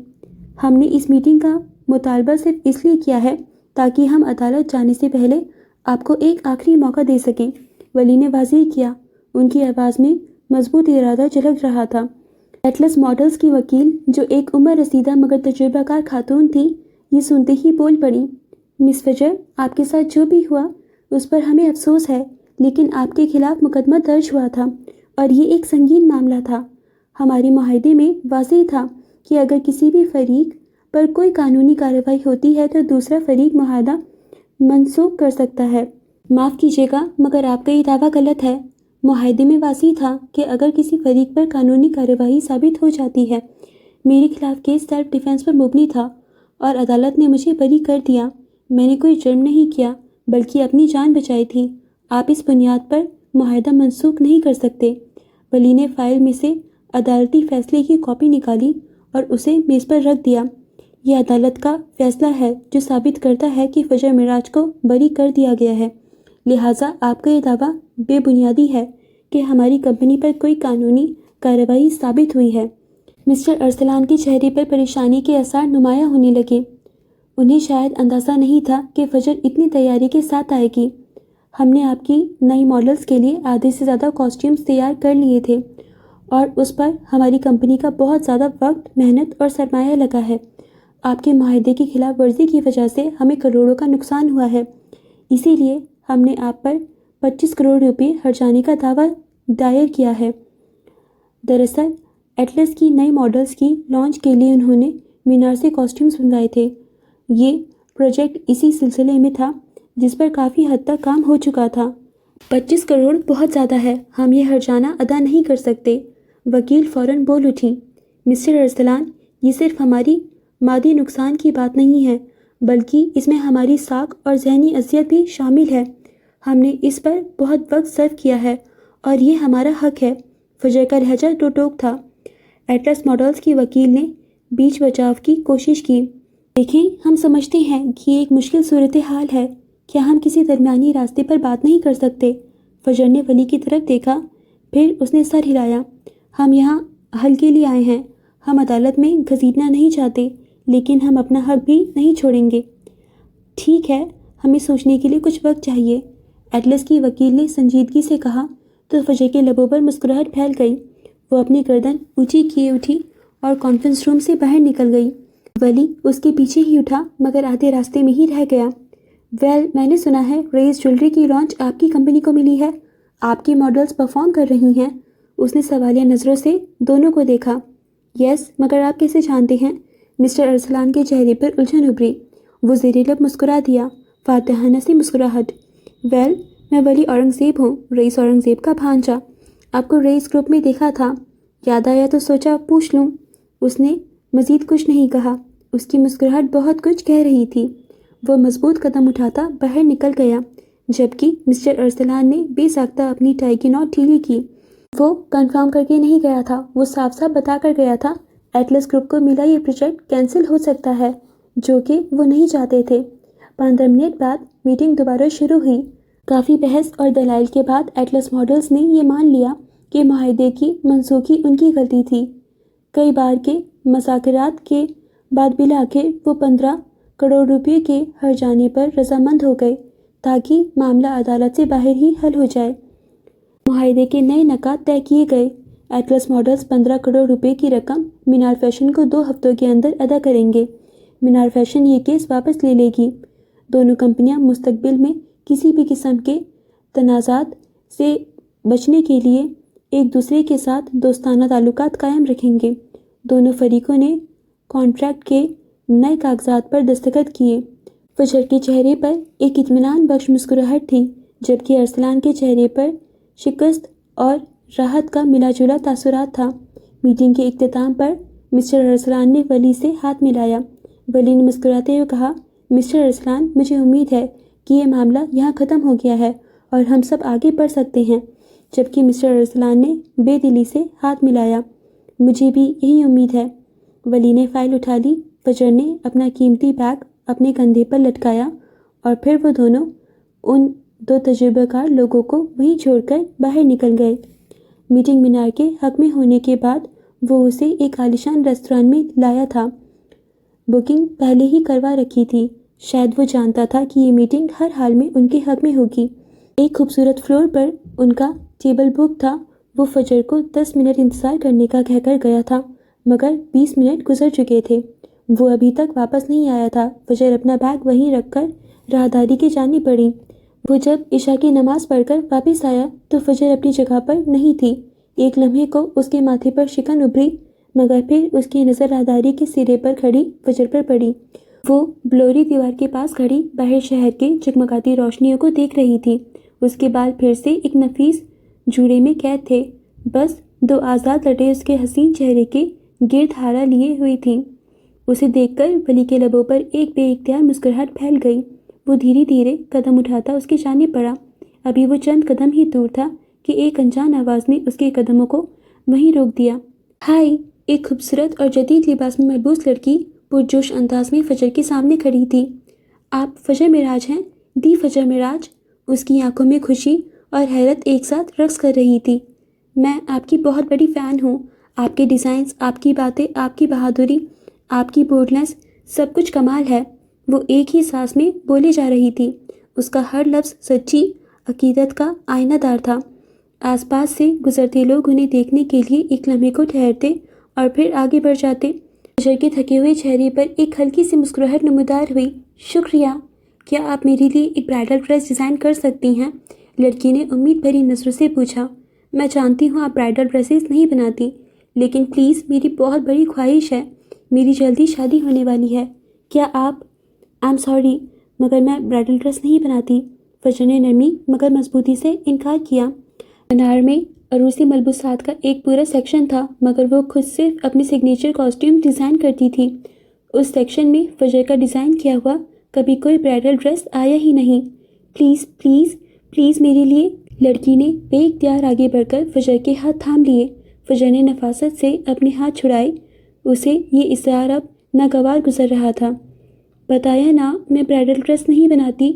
ہم نے اس میٹنگ کا مطالبہ صرف اس لیے کیا ہے تاکہ ہم عدالت جانے سے پہلے آپ کو ایک آخری موقع دے سکیں، ولی نے واضح کیا۔ ان کی آواز میں مضبوط ارادہ جھلک رہا تھا۔ ایٹلس ماڈلز کی وکیل، جو ایک عمر رسیدہ مگر تجربہ کار خاتون تھی، یہ سنتے ہی بول پڑی، مس فجر، آپ کے ساتھ جو بھی ہوا اس پر ہمیں افسوس ہے، لیکن آپ کے خلاف مقدمہ درج ہوا تھا اور یہ ایک سنگین معاملہ تھا۔ ہمارے معاہدے میں واضح تھا کہ اگر کسی بھی فریق پر کوئی قانونی کارروائی ہوتی ہے تو دوسرا فریق معاہدہ منسوخ کر سکتا ہے۔ معاف کیجیے گا مگر آپ کا یہ دعویٰ غلط ہے۔ معاہدے میں واضح تھا کہ اگر کسی فریق پر قانونی کارروائی ثابت ہو جاتی ہے، میرے خلاف کیس سیلف ڈیفینس پر مبنی تھا اور عدالت نے مجھے بری کر دیا۔ میں نے کوئی جرم نہیں کیا بلکہ اپنی جان بچائی تھی۔ آپ اس بنیاد پر معاہدہ منسوخ نہیں کر سکتے۔ ولی نے فائل میں سے عدالتی فیصلے کی کاپی نکالی اور اسے میز پر رکھ دیا۔ یہ عدالت کا فیصلہ ہے جو ثابت کرتا ہے کہ فجر معراج کو بری کر دیا گیا ہے، لہٰذا آپ کا یہ دعویٰ بے بنیادی ہے کہ ہماری کمپنی پر کوئی قانونی کارروائی ثابت ہوئی ہے۔ مسٹر ارسلان کے چہرے پر پریشانی کے آثار نمایاں ہونے لگے۔ انہیں شاید اندازہ نہیں تھا کہ فجر اتنی تیاری کے ساتھ آئے گی۔ ہم نے آپ کی نئی ماڈلز کے لیے آدھے سے زیادہ کاسٹیومز تیار کر لیے تھے اور اس پر ہماری کمپنی کا بہت زیادہ وقت، محنت اور سرمایہ لگا ہے۔ آپ کے معاہدے کی خلاف ورزی کی وجہ سے ہمیں کروڑوں کا نقصان ہوا ہے، اسی لیے ہم نے آپ پر 25 کروڑ روپے ہرجانے کا دعویٰ دائر کیا ہے۔ دراصل ایٹلس کی نئی ماڈلز کی لانچ کے لیے انہوں نے مینار سے کاسٹیومز منگائے تھے۔ یہ پروجیکٹ اسی سلسلے میں تھا جس پر کافی حد تک کام ہو چکا تھا۔ 25 کروڑ بہت زیادہ ہے، ہم یہ ہرجانہ ادا نہیں کر سکتے۔ وکیل فوراً بول اٹھی، مسٹر ارسلان، یہ صرف ہماری مادی نقصان کی بات نہیں ہے بلکہ اس میں ہماری ساکھ اور ذہنی اذیت بھی شامل ہے۔ ہم نے اس پر بہت وقت صرف کیا ہے اور یہ ہمارا حق ہے۔ فجر کا لہجہ ٹو ٹوک تھا۔ ایٹلس ماڈلز کی وکیل نے بیچ بچاؤ کی کوشش کی، دیکھیں ہم سمجھتے ہیں کہ یہ ایک مشکل صورتحال ہے، کیا ہم کسی درمیانی راستے پر بات نہیں کر سکتے؟ فجر نے ولی کی طرف دیکھا، پھر اس نے سر ہلایا۔ ہم یہاں حل کے لیے آئے ہیں، ہم عدالت میں گھسیٹنا نہیں چاہتے لیکن ہم اپنا حق بھی نہیں چھوڑیں گے۔ ٹھیک ہے، ہمیں سوچنے کے لیے کچھ وقت چاہیے، ایٹلس کی وکیل نے سنجیدگی سے کہا تو فجر کے لبوں پر مسکراہٹ پھیل گئی۔ وہ اپنی گردن اونچی کیے اٹھی اور کانفرنس روم سے باہر نکل گئی۔ ولی اس کے پیچھے ہی اٹھا مگر آدھے راستے میں ہی رہ گیا۔ میں نے سنا ہے ریز جویلری کی لانچ آپ کی کمپنی کو ملی ہے، آپ کی ماڈلز پرفارم کر رہی ہیں؟ اس نے سوالیہ نظروں سے دونوں کو دیکھا۔ یس، مگر آپ کیسے جانتے ہیں؟ مسٹر ارسلان کے چہرے پر الجھن ابھری۔ وہ زیر لب مسکرا دیا، فاتحانہ سی مسکراہٹ۔ میں ولی اورنگزیب ہوں، رئیس اورنگزیب کا بھانجا۔ آپ کو رئیس گروپ میں دیکھا تھا، یاد آیا تو سوچا پوچھ لوں۔ اس نے مزید کچھ نہیں کہا، اس کی مسکراہٹ بہت کچھ کہہ رہی تھی۔ وہ مضبوط قدم اٹھاتا باہر نکل گیا جبکہ مسٹر ارسلان نے بے ساختہ اپنی ٹائی کی نوٹ ڈھیلی کی۔ وہ کنفرم کر کے نہیں گیا تھا، وہ صاف صاف بتا کر گیا تھا ایٹلس گروپ کو ملا یہ پروجیکٹ کینسل ہو سکتا ہے، جو کہ وہ نہیں چاہتے تھے۔ 15 منٹ بعد میٹنگ دوبارہ شروع ہوئی۔ کافی بحث اور دلائل کے بعد ایٹلس ماڈلز نے یہ مان لیا کہ معاہدے کی منسوخی ان کی غلطی تھی۔ کئی بار کے مذاکرات کے بعد بالآخر وہ 15 کروڑ روپے کے ہرجانے پر رضامند ہو گئے تاکہ معاملہ عدالت سے باہر ہی حل ہو جائے۔ معاہدے کے نئے نکات طے کیے گئے۔ ایٹلس ماڈلز 15 کروڑ روپے کی رقم مینار فیشن کو 2 ہفتوں کے اندر ادا کریں گے۔ مینار فیشن یہ کیس واپس لے لے گی۔ دونوں کمپنیاں مستقبل میں کسی بھی قسم کے تنازعات سے بچنے کے لیے ایک دوسرے کے ساتھ دوستانہ تعلقات قائم رکھیں گے۔ دونوں فریقوں نے کانٹریکٹ کے نئے کاغذات پر دستخط کیے۔ فجر کے چہرے پر ایک اطمینان بخش مسکراہٹ تھی جبکہ ارسلان کے چہرے پر شکست اور راحت کا ملا جلا تاثرات تھا۔ میٹنگ کے اختتام پر مسٹر ارسلان نے ولی سے ہاتھ ملایا۔ ولی نے مسکراتے ہوئے کہا، مسٹر ارسلان، مجھے امید ہے کہ یہ معاملہ یہاں ختم ہو گیا ہے اور ہم سب آگے بڑھ سکتے ہیں، جبکہ مسٹر ارسلان نے بے دلی سے ہاتھ ملایا۔ مجھے بھی یہی امید ہے۔ ولی نے فائل اٹھا لی۔ فجر نے اپنا قیمتی بیگ اپنے کندھے پر لٹکایا اور پھر وہ دونوں ان 2 تجربہ کار لوگوں کو وہیں چھوڑ کر باہر نکل گئے۔ میٹنگ مینار کے حق میں ہونے کے بعد وہ اسے ایک عالیشان ریستوران میں لایا تھا۔ بکنگ پہلے ہی کروا رکھی تھی، شاید وہ جانتا تھا کہ یہ میٹنگ ہر حال میں ان کے حق میں ہوگی۔ ایک خوبصورت فلور پر ان کا ٹیبل بک تھا۔ وہ فجر کو 10 منٹ انتظار کرنے کا کہہ کر گیا تھا مگر 20 منٹ گزر چکے تھے۔ وہ ابھی تک واپس نہیں آیا تھا۔ فجر اپنا بیگ وہیں رکھ کر راہداری کی جانب بڑھی۔ وہ جب عشاء کی نماز پڑھ کر واپس آیا تو فجر اپنی جگہ پر نہیں تھی۔ ایک لمحے کو اس کے ماتھے پر شکن ابھری، مگر پھر اس کی نظر راہداری کے سرے پر کھڑی فجر پر پڑی۔ وہ بلوری دیوار کے پاس کھڑی باہر شہر کے جگمگاتی روشنیوں کو دیکھ رہی تھی۔ اس کے بال پھر سے ایک نفیس جوڑے میں قید تھے، بس دو آزاد لٹیں اس کے حسین چہرے کے گرد ہارا لیے ہوئی تھیں۔ اسے دیکھ کر ولی کے لبوں پر ایک بے اختیار مسکراہٹ پھیل گئی۔ وہ دھیرے دھیرے قدم اٹھاتا اس کی جانب بڑھا۔ ابھی وہ چند قدم ہی دور تھا کہ ایک انجان آواز نے اس کے قدموں کو وہیں روک دیا۔ ہائے! ایک خوبصورت اور جدید لباس میں ملبوس لڑکی پرجوش انداز میں فجر کے سامنے کھڑی تھی۔ آپ فجر معراج ہیں؟ دی فجر معراج؟ اس کی آنکھوں میں خوشی اور حیرت ایک ساتھ رقص کر رہی تھی۔ میں آپ کی بہت بڑی فین ہوں۔ آپ کے ڈیزائنز، آپ کی باتیں، آپ کی بہادری، آپ کی بولڈنس، سب کچھ کمال ہے۔ وہ ایک ہی سانس میں بولے جا رہی تھی۔ اس کا ہر لفظ سچی عقیدت کا آئینہ دار تھا۔ آس پاس سے گزرتے لوگ انہیں دیکھنے کے لیے ایک لمحے کو ٹھہرتے اور پھر آگے بڑھ جاتے۔ فجر کے تھکے ہوئے چہرے پر ایک ہلکی سی مسکراہٹ نمودار ہوئی۔ شکریہ! کیا آپ میرے لیے ایک برائڈل ڈریس ڈیزائن کر سکتی ہیں؟ لڑکی نے امید بھری نظروں سے پوچھا۔ میں جانتی ہوں آپ برائڈل ڈریسز نہیں بناتی، لیکن پلیز میری بہت بڑی خواہش ہے۔ میری جلدی شادی ہونے والی ہے۔ کیا آپ I'm sorry، مگر میں برائڈل ڈریس نہیں بناتی۔ فجر نے نرمی مگر مضبوطی سے انکار کیا۔ منار میں عروسی ملبوسات کا ایک پورا سیکشن تھا، مگر وہ خود صرف اپنی سگنیچر کاسٹیوم ڈیزائن کرتی تھی۔ اس سیکشن میں فجر کا ڈیزائن کیا ہوا کبھی کوئی برائڈل ڈریس آیا ہی نہیں۔ پلیز پلیز پلیز میرے لیے! لڑکی نے بے اختیار آگے بڑھ کر فجر کے ہاتھ تھام لیے۔ فجر نے نفاست سے اپنے ہاتھ چھڑائے۔ اسے یہ اصرار اب ناگوار گزر رہا تھا۔ بتایا نا، میں برائڈل ڈریس نہیں بناتی۔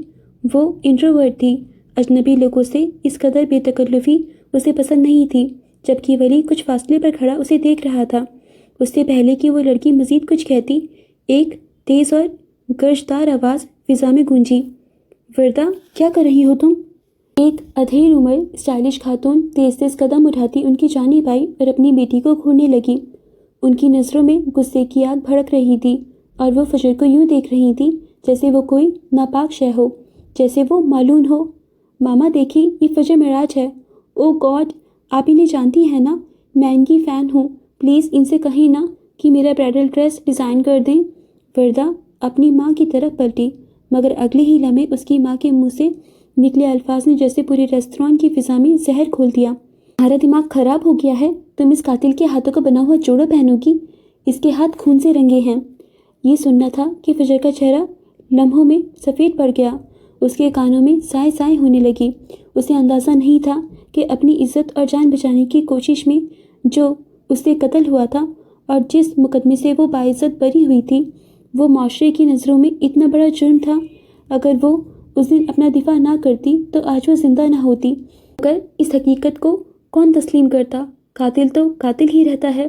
وہ انٹروورٹ تھی۔ اجنبی لوگوں سے اس قدر بے تکلفی اسے پسند نہیں تھی، جبکہ ولی کچھ فاصلے پر کھڑا اسے دیکھ رہا تھا۔ اس سے پہلے کہ وہ لڑکی مزید کچھ کہتی، ایک تیز اور گرجدار آواز فضا میں گونجی۔ وردہ، کیا کر رہی ہو تم؟ ایک ادھیڑ عمر اسٹائلش خاتون تیز تیز قدم اٹھاتی ان کی جانب آئی اور اپنی بیٹی کو گھورنے لگی۔ ان کی نظروں میں غصے کی آگ بھڑک رہی تھی اور وہ فجر کو یوں دیکھ رہی تھی جیسے وہ کوئی ناپاک شے ہو، جیسے وہ معلوم ہو۔ ماما دیکھیں، یہ فجر معراج ہے۔ او گاڈ، آپ انہیں جانتی ہیں نا؟ میں ان کی فین ہوں۔ پلیز ان سے کہیں نا کہ میرا برائڈل ڈریس ڈیزائن کر دیں۔ وردہ اپنی ماں کی طرف پلٹی، مگر اگلے ہی لمحے اس کی ماں کے منہ سے نکلے الفاظ نے جیسے پورے ریستوران کی فضا میں زہر کھول دیا۔ تمہارا دماغ خراب ہو گیا ہے؟ تم اس قاتل کے ہاتھوں کا بنا ہوا جوڑا پہنو گی؟ اس کے ہاتھ خون سے رنگے ہیں۔ یہ سننا تھا کہ فجر کا چہرہ لمحوں میں سفید پڑ گیا۔ اس کے کانوں میں سائے سائے ہونے لگی۔ اسے اندازہ نہیں تھا کہ اپنی عزت اور جان بچانے کی کوشش میں جو اس سے قتل ہوا تھا اور جس مقدمے سے وہ باعزت بری ہوئی تھی، وہ معاشرے کی نظروں میں اتنا بڑا جرم تھا۔ اگر وہ اس دن اپنا دفاع نہ کرتی تو آج وہ زندہ نہ ہوتی۔ مگر اس حقیقت کو کون تسلیم کرتا؟ قاتل تو قاتل ہی رہتا ہے۔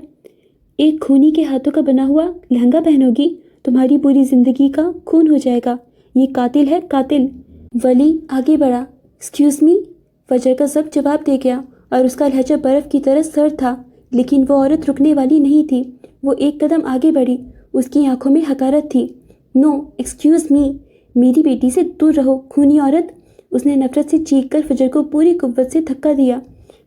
ایک خونی کے ہاتھوں کا بنا ہوا لہنگا پہنو گی؟ تمہاری پوری زندگی کا خون ہو جائے گا۔ یہ قاتل ہے، قاتل۔ ولی آگے بڑھا۔ ایکسکیوز می، فجر کا ضبط جواب دے گیا اور اس کا لہجہ برف کی طرح سرد تھا، لیکن وہ عورت رکنے والی نہیں تھی۔ وہ ایک قدم آگے بڑھی۔ اس کی آنکھوں میں حقارت تھی۔ نو، ایکسکیوز می، میری بیٹی سے دور رہو، خونی عورت! اس نے نفرت سے چیخ کر فجر کو پوری قوت سے دھکا دیا۔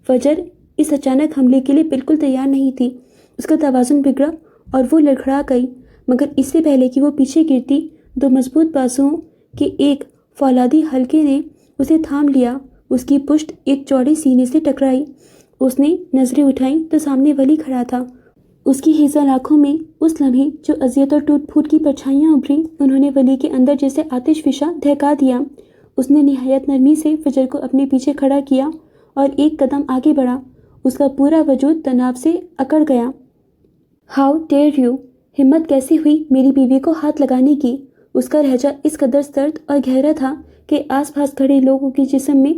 فجر اس اچانک حملے کے لیے بالکل تیار نہیں تھی۔ اس کا توازن بگڑا اور وہ لڑکھڑا گئی، مگر اس سے پہلے کہ وہ پیچھے گرتی، دو مضبوط بازوؤں کے ایک فولادی حلقے نے اسے تھام لیا۔ اس کی پشت ایک چوڑے سینے سے ٹکرائی۔ اس نے نظریں اٹھائیں تو سامنے ولی کھڑا تھا۔ اس کی ہیزل آنکھوں میں اس لمحے جو اذیت اور ٹوٹ پھوٹ کی پرچھائیاں ابھری، انہوں نے ولی کے اندر جیسے آتش فشاں دہکا دیا۔ اس نے نہایت نرمی سے فجر کو اپنے پیچھے کھڑا کیا اور ایک قدم آگے بڑھا۔ اس کا پورا وجود تناؤ سے اکڑ گیا۔ How dare you! ہمت کیسے ہوئی میری بیوی کو ہاتھ لگانے کی؟ اس کا لہجہ اس قدر سرد اور گہرا تھا کہ آس پاس کھڑے لوگوں کے جسم میں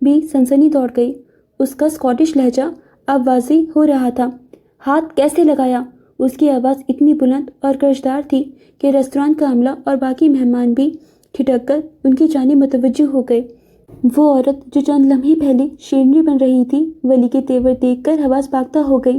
بھی سنسنی دوڑ گئی۔ اس کا اسکاٹش لہجہ اب واضح ہو رہا تھا۔ ہاتھ کیسے لگایا؟ اس کی آواز اتنی بلند اور گرجدار تھی کہ ریستوران کا عملہ اور باقی مہمان بھی ٹھٹک کر ان کی جانب متوجہ ہو گئے۔ وہ عورت جو چند لمحے پہلے شیرنی بن رہی تھی، ولی کے تیور دیکھ کر حواس باختہ ہو گئی۔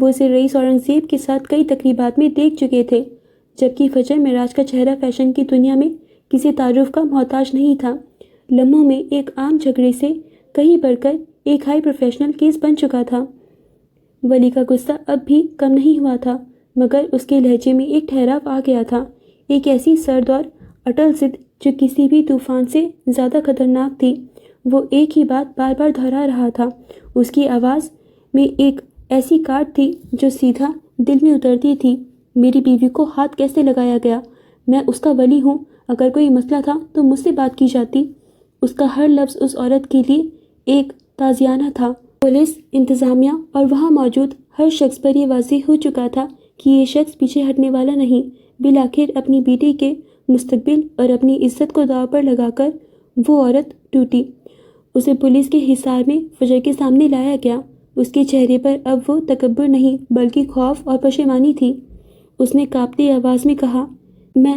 وہ اسے رئیس اورنگزیب کے ساتھ کئی تقریبات میں دیکھ چکے تھے، جبکہ فجر معراج کا چہرہ فیشن کی دنیا میں کسی تعارف کا محتاج نہیں تھا۔ لمحوں میں ایک عام جھگڑے سے کہیں بڑھ کر ایک ہائی پروفیشنل کیس بن چکا تھا۔ ولی کا غصہ اب بھی کم نہیں ہوا تھا، مگر اس کے لہجے میں ایک ٹھہراؤ آ گیا تھا، ایک ایسی سرد اور اٹل ضد جو کسی بھی طوفان سے زیادہ خطرناک تھی۔ وہ ایک ہی بات بار بار دہرا رہا تھا، اس کی آواز میں ایک ایسی کاٹ تھی جو سیدھا دل میں اترتی تھی۔ میری بیوی کو ہاتھ کیسے لگایا گیا؟ میں اس کا ولی ہوں، اگر کوئی مسئلہ تھا تو مجھ سے بات کی جاتی۔ اس کا ہر لفظ اس عورت کے لیے ایک تعزیانہ تھا۔ پولیس، انتظامیہ اور وہاں موجود ہر شخص پر یہ واضح ہو چکا تھا کہ یہ شخص پیچھے ہٹنے والا نہیں۔ بالآخر اپنی بیٹی کے مستقبل اور اپنی عزت کو داؤ پر لگا کر وہ عورت ٹوٹی۔ اسے پولیس کے حصار میں فجر کے سامنے لایا گیا۔ اس کے چہرے پر اب وہ تکبر نہیں بلکہ خوف اور پشیمانی تھی۔ اس نے کانپتی آواز میں کہا، میں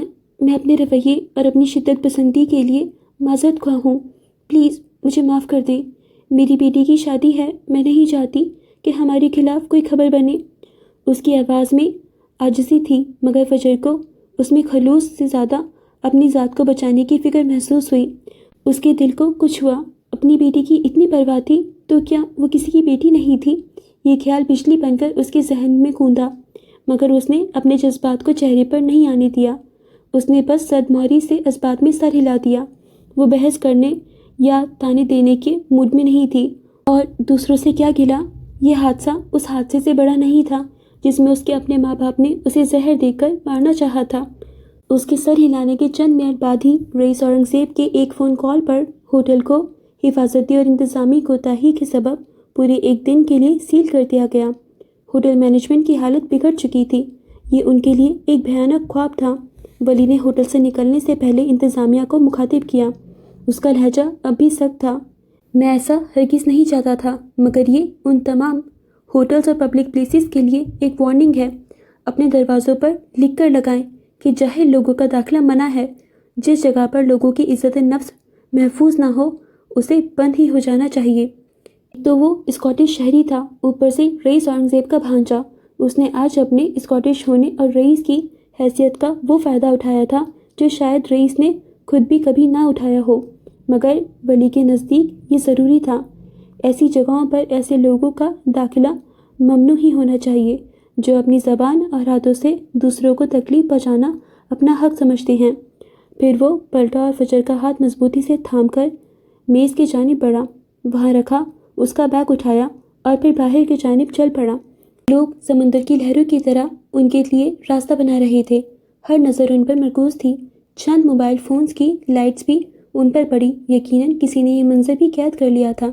اپنے رویے اور اپنی شدت پسندی کے لیے معذرت خواہ ہوں۔ پلیز مجھے معاف کر دیں۔ میری بیٹی کی شادی ہے، میں نہیں چاہتی کہ ہمارے خلاف کوئی خبر بنے۔ اس کی آواز میں عاجزی تھی، مگر فجر کو اس میں خلوص سے زیادہ اپنی ذات کو بچانے کی فکر محسوس ہوئی۔ اس کے دل کو کچھ ہوا۔ اپنی بیٹی کی اتنی پرواہ تھی تو کیا وہ کسی کی بیٹی نہیں تھی؟ یہ خیال بجلی بن کر اس کے ذہن میں گوندا، مگر اس نے اپنے جذبات کو چہرے پر نہیں آنے دیا۔ اس نے بس صدموری سے اس بات میں سر ہلا دیا۔ وہ بحث کرنے یا تانے دینے کے موڈ میں نہیں تھی۔ اور دوسروں سے کیا گلا؟ یہ حادثہ اس حادثے سے بڑا نہیں تھا جس میں اس کے اپنے ماں باپ نے اسے زہر دے کر مارنا چاہا تھا۔ اس کے سر ہلانے کے چند منٹ بعد ہی رئیس اورنگزیب کے ایک فون کال پر ہوٹل کو حفاظتی اور انتظامی کوتاہی کے سبب پورے ایک دن کے لیے سیل کر دیا گیا۔ ہوٹل مینجمنٹ کی حالت بگڑ چکی تھی۔ یہ ان کے لیے ایک بھیانک خواب تھا۔ ولی نے ہوٹل سے نکلنے سے پہلے انتظامیہ کو مخاطب کیا۔ اس کا لہجہ اب بھی سخت تھا۔ میں ایسا ہرگز نہیں چاہتا تھا، مگر یہ ان تمام ہوٹلز اور پبلک پلیسز کے لیے ایک وارننگ ہے۔ اپنے دروازوں پر لکھ کر لگائیں کہ جاہل لوگوں کا داخلہ منع ہے۔ جس جگہ پر لوگوں کی عزت نفس محفوظ نہ ہو اسے بند ہی ہو جانا چاہیے۔ تو وہ اسکاٹش شہری تھا، اوپر سے رئیس اورنگزیب کا بھانجا۔ اس نے آج اپنے اسکاٹش ہونے اور رئیس کی حیثیت کا وہ فائدہ اٹھایا تھا جو شاید رئیس نے خود بھی کبھی نہ اٹھایا ہو، مگر ولی کے نزدیک یہ ضروری تھا۔ ایسی جگہوں پر ایسے لوگوں کا داخلہ ممنوع ہی ہونا چاہیے جو اپنی زبان اور ہاتھوں سے دوسروں کو تکلیف پہنچانا اپنا حق سمجھتے ہیں۔ پھر وہ پلٹا اور فجر کا ہاتھ مضبوطی سے تھام کر میز کی جانب بڑھا، وہاں رکھا، اس کا بیگ اٹھایا اور پھر باہر کی جانب چل پڑا۔ لوگ سمندر کی لہروں کی طرح ان کے لیے راستہ بنا رہے تھے، ہر نظر ان پر مرکوز تھی۔ چند موبائل فونز کی لائٹس بھی ان پر پڑی، یقیناً کسی نے یہ منظر بھی قید کر لیا تھا۔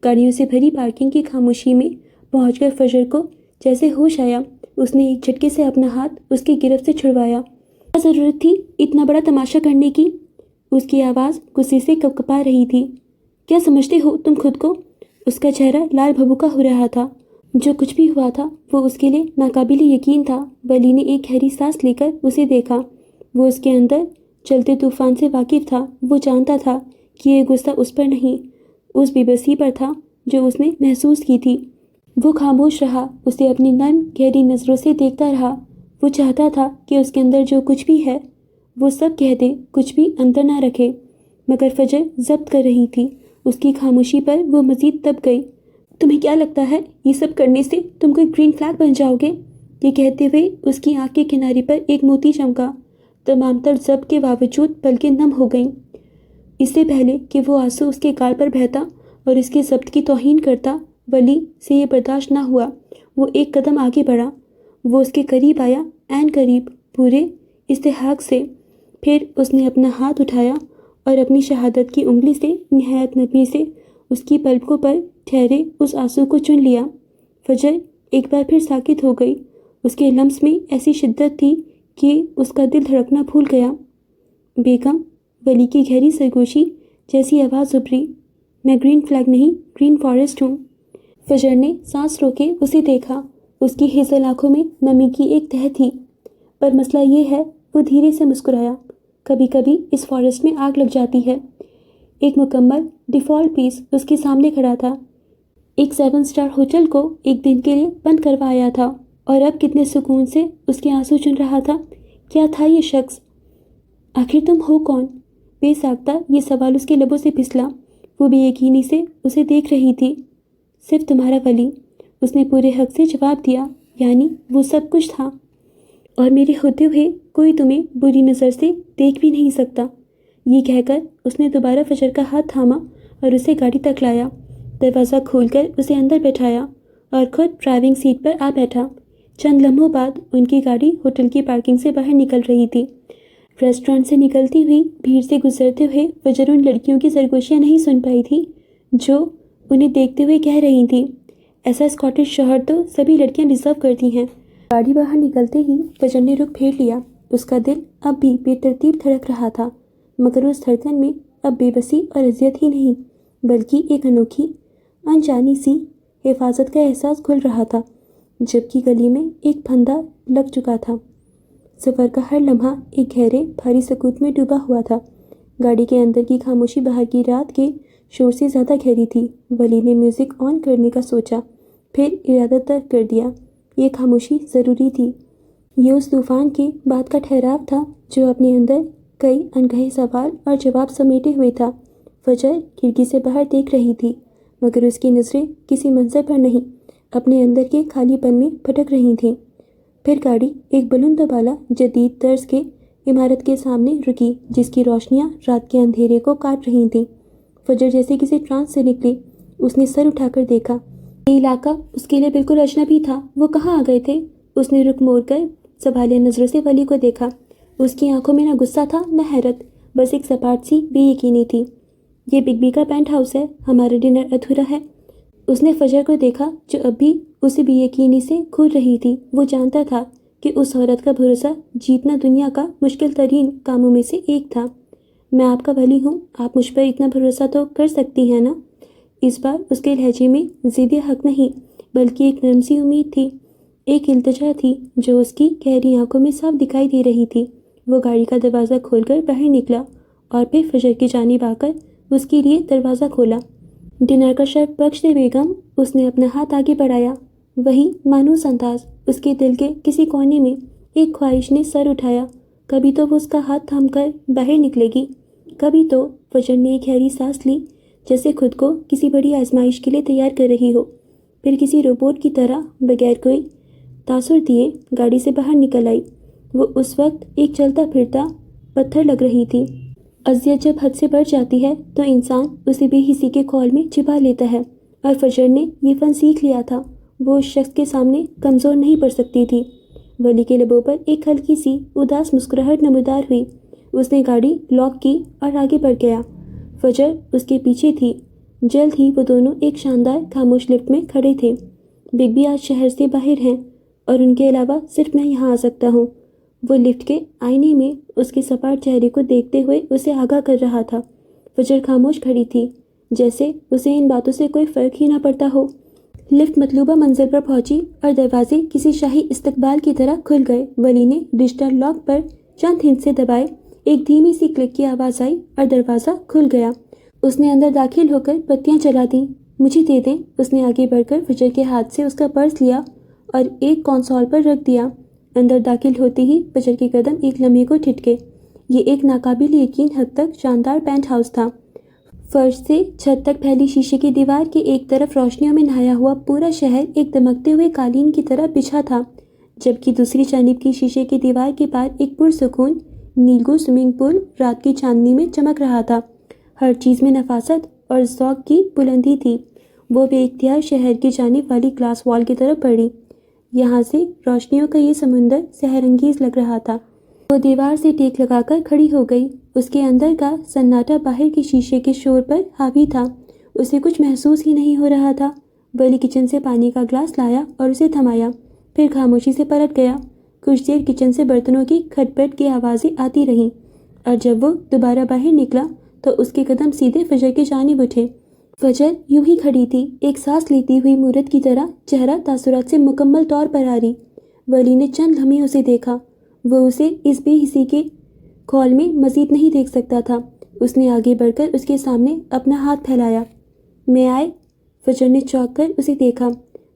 گاڑیوں سے بھری پارکنگ کی خاموشی میں پہنچ کر فجر کو جیسے ہوش آیا۔ اس نے ایک جھٹکے سے اپنا ہاتھ اس کی گرفت سے چھڑوایا۔ کیا ضرورت تھی اتنا بڑا تماشا کرنے کی؟ اس کی آواز غصے سے کپکپا رہی تھی۔ کیا سمجھتے ہو تم خود کو؟ اس کا چہرہ لال بھبوکا ہو رہا تھا۔ جو کچھ بھی ہوا تھا وہ اس کے لیے ناقابل یقین تھا۔ ولی نے ایک گہری سانس لے کر اسے دیکھا۔ وہ اس کے اندر چلتے طوفان سے واقف تھا۔ وہ جانتا تھا کہ یہ غصہ اس پر نہیں، اس بے بسی پر تھا جو اس نے محسوس کی تھی۔ وہ خاموش رہا، اسے اپنی نرم گہری نظروں سے دیکھتا رہا۔ وہ چاہتا تھا کہ اس کے اندر جو کچھ بھی ہے وہ سب کہہ دے، کچھ بھی اندر نہ رکھے، مگر فجر ضبط کر رہی تھی۔ اس کی خاموشی پر وہ مزید دب گئی۔ تمہیں کیا لگتا ہے یہ سب کرنے سے تم کوئی گرین فلیگ بن جاؤ گے؟ یہ کہتے ہوئے اس کی آنکھ کے کنارے پر ایک موتی چمکا۔ تمام تر ضبط کے باوجود پلکیں نم ہو گئیں۔ اس سے پہلے کہ وہ آنسو اس کے گال پر بہتا اور اس کے ضبط کی توہین کرتا، ولی سے یہ برداشت نہ ہوا۔ وہ ایک قدم آگے بڑھا۔ وہ اس کے قریب آیا، عین قریب، پورے استحقاق سے۔ پھر اس نے اپنا ہاتھ اٹھایا اور اپنی شہادت کی انگلی سے نہایت نرمی سے اس کی پلکوں پر ٹھہرے اس آنسو کو چن لیا۔ فجر ایک بار پھر ساکت ہو گئی۔ اس کے لمس میں ایسی شدت تھی کہ اس کا دل دھڑکنا بھول گیا۔ بیگم، ولی کی گہری سرگوشی جیسی آواز ابھری، میں گرین فلیگ نہیں، گرین فارسٹ ہوں۔ فجر نے سانس روکے اسے دیکھا۔ اس کی ہیزل آنکھوں میں نمی کی ایک تہہ تھی۔ پر مسئلہ یہ ہے، وہ دھیرے سے مسکرایا، کبھی کبھی اس فارسٹ میں آگ لگ جاتی ہے۔ ایک مکمل ڈیفالٹ پیس اس کے سامنے کھڑا تھا۔ ایک 7 اسٹار ہوٹل کو ایک دن کے لیے بند کروایا تھا اور اب کتنے سکون سے اس کے آنسو چن رہا تھا۔ کیا تھا یہ شخص؟ آخر تم ہو کون؟ بے ساختہ یہ سوال اس کے لبوں سے پھسلا۔ وہ بے یقینی سے اسے دیکھ رہی تھی۔ صرف تمہارا ولی، اس نے پورے حق سے جواب دیا، یعنی وہ سب کچھ تھا، اور میرے ہوتے ہوئے کوئی تمہیں بری نظر سے دیکھ بھی نہیں سکتا۔ یہ کہہ کر اس نے دوبارہ فجر کا ہاتھ تھاما اور اسے گاڑی تک لایا، دروازہ کھول کر اسے اندر بٹھایا اور خود ڈرائیونگ سیٹ پر آ بیٹھا۔ چند لمحوں بعد ان کی گاڑی ہوٹل کی پارکنگ سے باہر نکل رہی تھی۔ ریسٹورنٹ سے نکلتی ہوئی بھیڑ سے گزرتے ہوئے فجر ان لڑکیوں کی سرگوشیاں نہیں سن پائی تھی جو انہیں دیکھتے ہوئے کہہ رہی تھیں، ایسا اسکاٹش شوہر تو سبھی لڑکیاں ڈیزرو کرتی ہیں۔ گاڑی باہر نکلتے ہی فجر نے رخ پھیر لیا۔ اس کا دل اب بھی بے ترتیب دھڑک رہا تھا، مگر اس دھڑکن میں اب بے بسی اور اذیت ہی نہیں بلکہ ایک انوکھی انجانی سی حفاظت کا احساس گھل رہا تھا، جبکہ گلی میں ایک پھندا لگ چکا تھا۔ سفر کا ہر لمحہ ایک گہرے بھاری سکوت میں ڈوبا ہوا تھا۔ گاڑی کے اندر کی خاموشی باہر کی رات کے شور سے زیادہ گہری تھی۔ ولی نے میوزک آن کرنے کا سوچا، پھر ارادہ ترک کر دیا۔ یہ خاموشی ضروری تھی۔ یہ اس طوفان کے بعد کا ٹھہراو تھا جو اپنے اندر کئی انکہے سوال اور جواب سمیٹے ہوئے تھا۔ فجر کھڑکی سے باہر دیکھ رہی تھی، مگر اس کی نظریں کسی منظر پر نہیں، اپنے اندر کے خالی پن میں بھٹک رہی تھیں۔ پھر گاڑی ایک بلند و بالا جدید طرز کے عمارت کے سامنے رکی جس کی روشنیاں رات کے اندھیرے کو کاٹ رہی تھیں۔ فجر جیسے کسی ٹرانس سے نکلی، اس نے سر اٹھا کر دیکھا۔ یہ علاقہ اس کے لیے بالکل اجنبی تھا۔ وہ کہاں آ گئے تھے؟ اس نے رخ موڑ کر سنبھالے نظروں سے ولی کو دیکھا۔ اس کی آنکھوں میں نہ غصہ تھا نہ حیرت، بس ایک سپاٹ سی بے یقینی تھی۔ یہ بگ بی کا پینٹ ہاؤس ہے، ہمارا ڈنر ادھورا ہے۔ اس نے فجر کو دیکھا جو اب بھی اسے بے یقینی سے گھور رہی تھی۔ وہ جانتا تھا کہ اس عورت کا بھروسہ جیتنا دنیا کا مشکل ترین کاموں میں سے ایک تھا۔ میں آپ کا ولی ہوں، آپ مجھ پر اتنا بھروسہ تو کر سکتی ہیں نا؟ اس بار اس کے لہجے میں ضد حق نہیں بلکہ ایک نرم سی امید تھی، ایک التجا تھی جو اس کی گہری آنکھوں میں صاف دکھائی دے رہی تھی۔ وہ گاڑی کا دروازہ کھول کر باہر نکلا اور پھر فجر کی جانب آ کر اس کے لیے دروازہ کھولا۔ ڈنر کا شرف بخش دے بیگم، اس نے اپنا ہاتھ آگے بڑھایا۔ وہی مانوس انداز، اس کے دل کے کسی کونے میں ایک خواہش نے سر اٹھایا۔ کبھی تو وہ اس کا ہاتھ تھام کر باہر نکلے گی، کبھی تو فجر نے ایک گہری سانس لی جیسے خود کو کسی بڑی آزمائش کے لیے تیار کر رہی ہو، پھر کسی روبوٹ کی طرح بغیر کوئی تاثر دیے گاڑی سے باہر نکل آئی۔ وہ اس وقت ایک چلتا پھرتا پتھر لگ رہی تھی۔ اذیت جب حد سے بڑھ جاتی ہے تو انسان اسے بے حسی کے کھول میں چھپا لیتا ہے، اور فجر نے یہ فن سیکھ لیا تھا۔ وہ اس شخص کے سامنے کمزور نہیں پڑ سکتی تھی۔ ولی کے لبوں پر ایک ہلکی سی اداس مسکراہٹ نمودار ہوئی۔ اس نے گاڑی لاک کی اور آگے بڑھ گیا۔ فجر اس کے پیچھے تھی۔ جلد ہی وہ دونوں ایک شاندار خاموش لفٹ میں کھڑے تھے۔ بگ بی آج شہر سے باہر ہیں اور ان کے علاوہ صرف میں یہاں آ سکتا ہوں۔ وہ لفٹ کے آئینے میں اس کے سپاٹ چہرے کو دیکھتے ہوئے اسے آگاہ کر رہا تھا۔ فجر خاموش کھڑی تھی، جیسے اسے ان باتوں سے کوئی فرق ہی نہ پڑتا ہو۔ لفٹ مطلوبہ منزل پر پہنچی اور دروازے کسی شاہی استقبال کی طرح کھل گئے۔ ولی نے ڈیجیٹل لاک پر چند ہنس سے دبائے، ایک دھیمی سی کلک کی آواز آئی اور دروازہ کھل گیا۔ اس نے اندر داخل ہو کر بتیاں جلا دیں۔ مجھے دے دیں۔ اس نے آگے بڑھ کر فجر کے ہاتھ سے اس کا پرس لیا اور ایک کنسول پر رکھ دیا۔ اندر داخل ہوتے ہی فجر کے قدم ایک لمحے کو ٹھٹکے۔ یہ ایک ناقابل یقین حد تک شاندار پینٹ ہاؤس تھا۔ فرش سے چھت تک پھیلی شیشے کی دیوار کے ایک طرف روشنیوں میں نہایا ہوا پورا شہر ایک دمکتے ہوئے قالین کی طرح بچھا تھا، جبکہ دوسری جانب کی شیشے کی دیوار کے پار ایک پرسکون نیلگو سوئمنگ پول رات کی چاندنی میں چمک رہا تھا۔ ہر چیز میں نفاست اور ذوق کی بلندی تھی۔ وہ بے اختیار شہر کی جانب والی گلاس وال کی طرف بڑھی۔ یہاں سے روشنیوں کا یہ سمندر سحر انگیز لگ رہا تھا۔ وہ دیوار سے ٹیک لگا کر کھڑی ہو گئی۔ اس کے اندر کا سناٹا باہر کے شیشے کے شور پر حاوی تھا۔ اسے کچھ محسوس ہی نہیں ہو رہا تھا۔ ولی کچن سے پانی کا گلاس لایا اور اسے تھمایا، پھر خاموشی سے پلٹ گیا۔ کچھ دیر کچن سے برتنوں کی کھٹ پٹ کی آوازیں آتی رہیں، اور جب وہ دوبارہ باہر نکلا تو اس کے قدم سیدھے فجر کی جانب اٹھے۔ فجر یوں ہی کھڑی تھی، ایک سانس لیتی ہوئی مورت کی طرح، چہرہ تاثرات سے مکمل طور پر عاری۔ ولی نے چند لمحے اسے دیکھا۔ وہ اسے اس بے حسی کے کھول میں مزید نہیں دیکھ سکتا تھا۔ اس نے آگے بڑھ کر اس کے سامنے اپنا ہاتھ پھیلایا۔ میں آئے؟ فجر نے چونک کر اسے دیکھا۔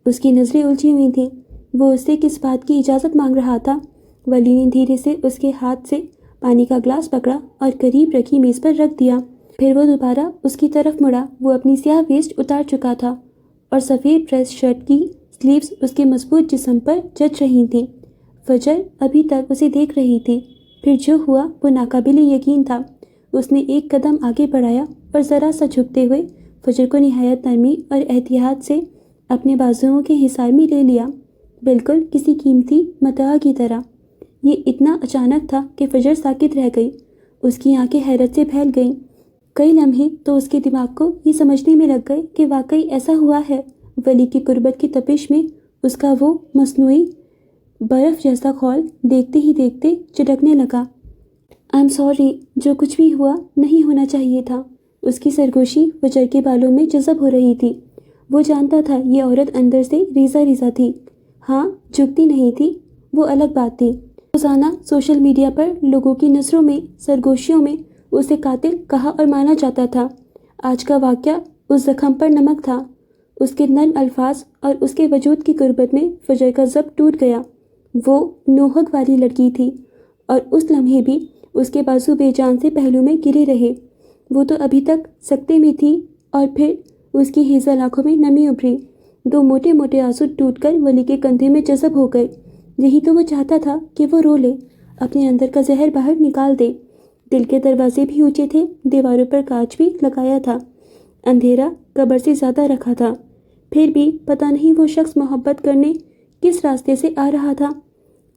اس کی نظریں الجھی ہوئی تھیں۔ وہ اس سے کس بات کی اجازت مانگ رہا تھا؟ ولی نے دھیرے سے اس کے ہاتھ سے پانی کا گلاس پکڑا اور قریب رکھی میز پر رکھ دیا۔ پھر وہ دوبارہ اس کی طرف مڑا۔ وہ اپنی سیاہ ویسٹ اتار چکا تھا اور سفید پریس شرٹ کی سلیوز اس کے مضبوط جسم پر جچ رہی تھیں۔ فجر ابھی تک اسے دیکھ رہی تھی۔ پھر جو ہوا وہ ناقابل یقین تھا۔ اس نے ایک قدم آگے بڑھایا اور ذرا سا جھکتے ہوئے فجر کو نہایت نرمی اور احتیاط سے اپنے بازوؤں کے حصار میں لے لیا، بالکل کسی قیمتی متاع کی طرح۔ یہ اتنا اچانک تھا کہ فجر ساکت رہ گئی۔ اس کی آنکھیں حیرت سے پھیل گئیں۔ کئی لمحے تو اس کے دماغ کو یہ سمجھنے میں لگ گئے کہ واقعی ایسا ہوا ہے۔ ولی کی قربت کی تپش میں اس کا وہ مصنوعی برف جیسا خول دیکھتے ہی دیکھتے چٹکنے لگا۔ آئی ایم سوری، جو کچھ بھی ہوا نہیں ہونا چاہیے تھا۔ اس کی سرگوشی فجر کے بالوں میں جذب ہو رہی تھی۔ وہ جانتا تھا یہ عورت اندر سے ریزہ ریزہ تھی۔ ہاں، جھکتی نہیں تھی، وہ الگ بات تھی۔ روزانہ سوشل میڈیا پر لوگوں کی نظروں میں، سرگوشیوں میں اسے قاتل کہا اور مانا جاتا تھا۔ آج کا واقعہ اس زخم پر نمک تھا۔ اس کے نرم الفاظ اور اس کے وجود کی قربت میں فجر کا ضبط ٹوٹ گیا۔ وہ نوحق والی لڑکی تھی اور اس لمحے بھی اس کے بازو بے جان سے پہلو میں گرے رہے۔ وہ تو ابھی تک سکتے میں تھی اور پھر اس کی ہیزل آنکھوں میں نمی ابھری۔ دو موٹے موٹے آنسو ٹوٹ کر ولی کے کندھے میں جذب ہو گئے۔ یہی تو وہ چاہتا تھا کہ وہ رو لے، اپنے اندر کا زہر باہر نکال دے۔ دل کے دروازے بھی اونچے تھے، دیواروں پر کانچ بھی لگایا تھا، اندھیرا قبر سے زیادہ رکھا تھا۔ پھر بھی پتہ نہیں وہ شخص محبت کرنے کس راستے سے آ رہا تھا۔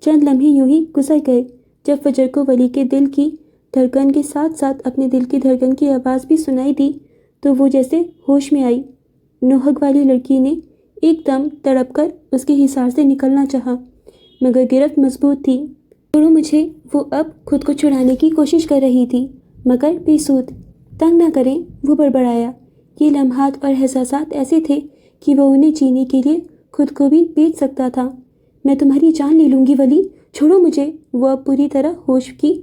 چند لمحے یوں ہی گزر گئے۔ جب فجر کو ولی کے دل کی دھڑکن کے ساتھ ساتھ اپنے دل کی دھڑکن کی آواز بھی سنائی دی تو وہ جیسے ہوش میں آئی۔ نوحق والی لڑکی نے ایک دم تڑپ کر اس کے حصار سے نکلنا چاہا، مگر گرفت مضبوط تھی۔ چھوڑو مجھے، وہ اب خود کو چھڑانے کی کوشش کر رہی تھی، مگر بے سود۔ تنگ نہ کریں، وہ بڑبڑایا۔ یہ لمحات اور احساسات ایسے تھے کہ وہ انہیں جینے کے لیے خود کو بھی بیچ سکتا تھا۔ میں تمہاری جان لے لوں گی ولی، چھوڑو مجھے۔ وہ اب پوری طرح ہوش کی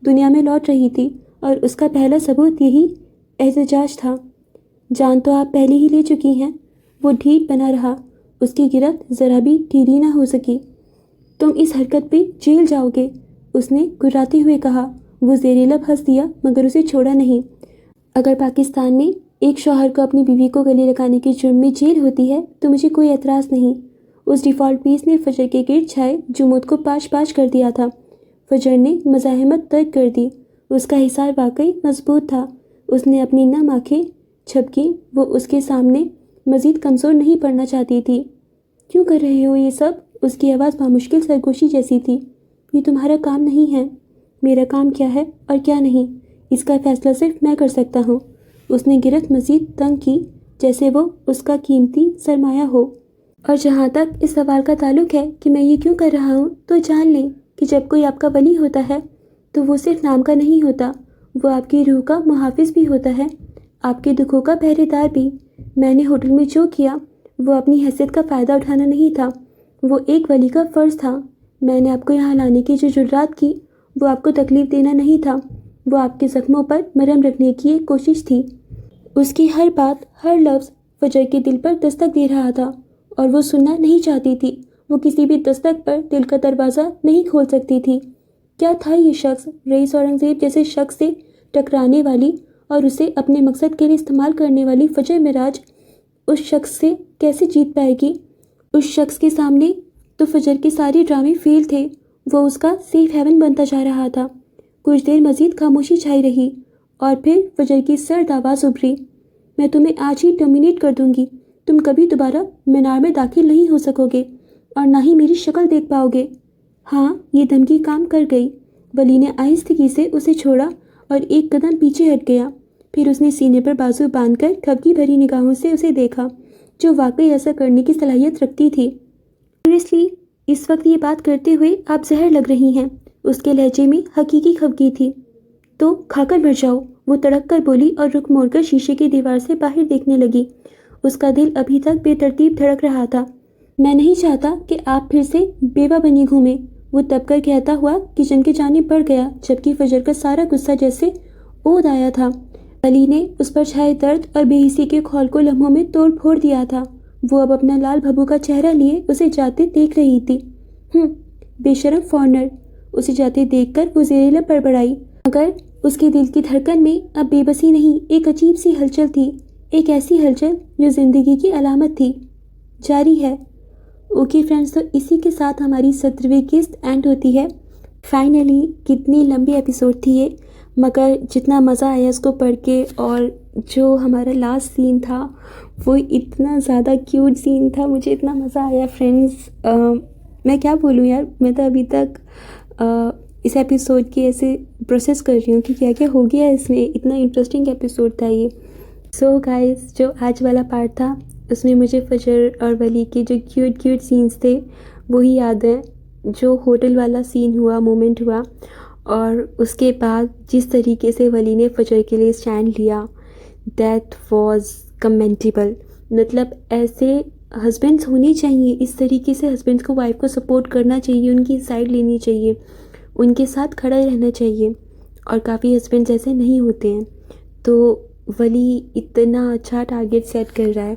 دنیا میں لوٹ رہی تھی اور اس کا پہلا ثبوت یہی احتجاج تھا۔ جان تو آپ پہلے ہی لے چکی ہیں۔ وہ ڈھیٹ بنا رہا، اس کی گرفت ذرا بھی ڈھیلی نہ ہو سکی۔ تم اس حرکت پہ جیل جاؤ گے، اس نے گراتے ہوئے کہا۔ وہ زیر لب ہنس دیا مگر اسے چھوڑا نہیں۔ اگر پاکستان میں ایک شوہر کو اپنی بیوی کو گلے لگانے کے جرم میں جیل ہوتی ہے تو مجھے کوئی اعتراض نہیں۔ اس ڈیفالٹ پیس نے فجر کے گرد چھائے جمود کو پاش پاش کر دیا تھا۔ فجر نے مزاحمت ترک کر دی۔ اس کا حصار واقعی مضبوط تھا۔ اس نے اپنی نم آنکھیں جھپکیں۔ وہ اس کے سامنے مزید کمزور نہیں پڑنا چاہتی تھی۔ کیوں کر رہے ہو یہ سب؟ اس کی آواز بامشکل سرگوشی جیسی تھی۔ یہ تمہارا کام نہیں ہے۔ میرا کام کیا ہے اور کیا نہیں، اس کا فیصلہ صرف میں کر سکتا ہوں۔ اس نے گرفت مزید تنگ کی جیسے وہ اس کا قیمتی سرمایہ ہو۔ اور جہاں تک اس سوال کا تعلق ہے کہ میں یہ کیوں کر رہا ہوں، تو جان لیں کہ جب کوئی آپ کا ولی ہوتا ہے تو وہ صرف نام کا نہیں ہوتا، وہ آپ کی روح کا محافظ بھی ہوتا ہے، آپ کے دکھوں کا پہرے دار بھی۔ میں نے ہوٹل میں جو کیا وہ اپنی حیثیت کا فائدہ اٹھانا نہیں تھا، وہ ایک ولی کا فرض تھا۔ میں نے آپ کو یہاں لانے کی جو جرات کی وہ آپ کو تکلیف دینا نہیں تھا، وہ آپ کے زخموں پر مرہم رکھنے کی ایک کوشش تھی۔ اس کی ہر بات، ہر لفظ فجر کے دل پر دستک دے رہا تھا اور وہ سننا نہیں چاہتی تھی۔ وہ کسی بھی دستک پر دل کا دروازہ نہیں کھول سکتی تھی۔ کیا تھا یہ شخص؟ رئیس اورنگزیب جیسے شخص سے ٹکرانے والی اور اسے اپنے مقصد کے لیے استعمال کرنے والی فجر معراج اس شخص سے کیسے جیت پائے گی؟ اس شخص کے سامنے تو فجر کے سارے ڈرامے فیل تھے۔ وہ اس کا سیف ہیون بنتا جا رہا تھا۔ کچھ دیر مزید خاموشی چھائی رہی اور پھر فجر کی سرد آواز ابھری۔ میں تمہیں آج ہی ٹرمینیٹ کر دوں گی۔ تم کبھی دوبارہ مینار میں داخل نہیں ہو سکو گے اور نہ ہی میری شکل دیکھ پاؤ گے۔ ہاں، یہ دھمکی کام کر گئی۔ ولی نے آہستگی سے اسے چھوڑا اور ایک قدم پیچھے ہٹ گیا۔ پھر اس نے سینے پر بازو باندھ کر کھپکی بھری نگاہوں سے اسے دیکھا، جو واقعی ایسا کرنے کی صلاحیت رکھتی تھی۔ سیریسلی، اس وقت یہ بات کرتے ہوئے آپ زہر لگ رہی ہیں۔ اس کے لہجے میں حقیقی خفگی تھی۔ تو کھا کر مر جاؤ، وہ تڑک کر بولی اور رخ موڑ کر شیشے کی دیوار سے باہر دیکھنے لگی۔ اس کا دل ابھی تک بے ترتیب دھڑک رہا تھا۔ میں نہیں چاہتا کہ آپ پھر سے بیوہ بنی گھومیں، وہ دب کر کہتا ہوا کچن کی جانب بڑھ گیا، جبکہ فجر کا سارا غصہ جیسے اود آیا تھا۔ ولی نے اس پر چھائے درد اور بے حسی کے خول کو لمحوں میں توڑ پھوڑ دیا تھا۔ وہ اب اپنا لال بھبو کا چہرہ لیے اسے جاتے دیکھ رہی تھی۔ بے شرم فارنر، اسے جاتے دیکھ کر وہ زیر لب بڑبڑائی، مگر اس کے دل کی دھڑکن میں اب بے بسی نہیں، ایک عجیب سی ہلچل تھی، ایک ایسی ہلچل جو زندگی کی علامت تھی۔ جاری ہے۔ اوکے فرینڈز، تو اسی کے ساتھ ہماری 17ویں قسط اینڈ ہوتی ہے۔ فائنلی کتنی لمبی ایپیسوڈ تھی یہ، مگر جتنا مزہ آیا اس کو پڑھ کے، اور جو ہمارا لاسٹ سین تھا وہ اتنا زیادہ کیوٹ سین تھا، مجھے اتنا مزہ آیا فرینڈز۔ میں کیا بولوں یار، میں تو ابھی تک اس ایپیسوڈ کی ایسے پروسیس کر رہی ہوں کہ کیا کیا ہو گیا اس میں، اتنا انٹرسٹنگ ایپیسوڈ تھا یہ۔ سو گائز، جو آج والا پارٹ تھا اس میں مجھے فجر اور ولی کے جو کیوٹ سینس تھے وہی یاد ہیں، جو ہوٹل والا سین ہوا، مومنٹ ہوا، اور اس کے بعد جس طریقے سے ولی نے فجر کے لیے اسٹینڈ لیا، دیٹ واز کمنٹیبل۔ مطلب ایسے ہسبینڈس ہونے چاہیے، اس طریقے سے ہسبینڈس کو وائف کو سپورٹ کرنا چاہیے، ان کی سائڈ لینی چاہیے، ان کے ساتھ کھڑا رہنا چاہیے، اور کافی ہسبینڈس ایسے نہیں ہوتے ہیں۔ تو ولی اتنا اچھا ٹارگیٹ سیٹ کر رہا ہے،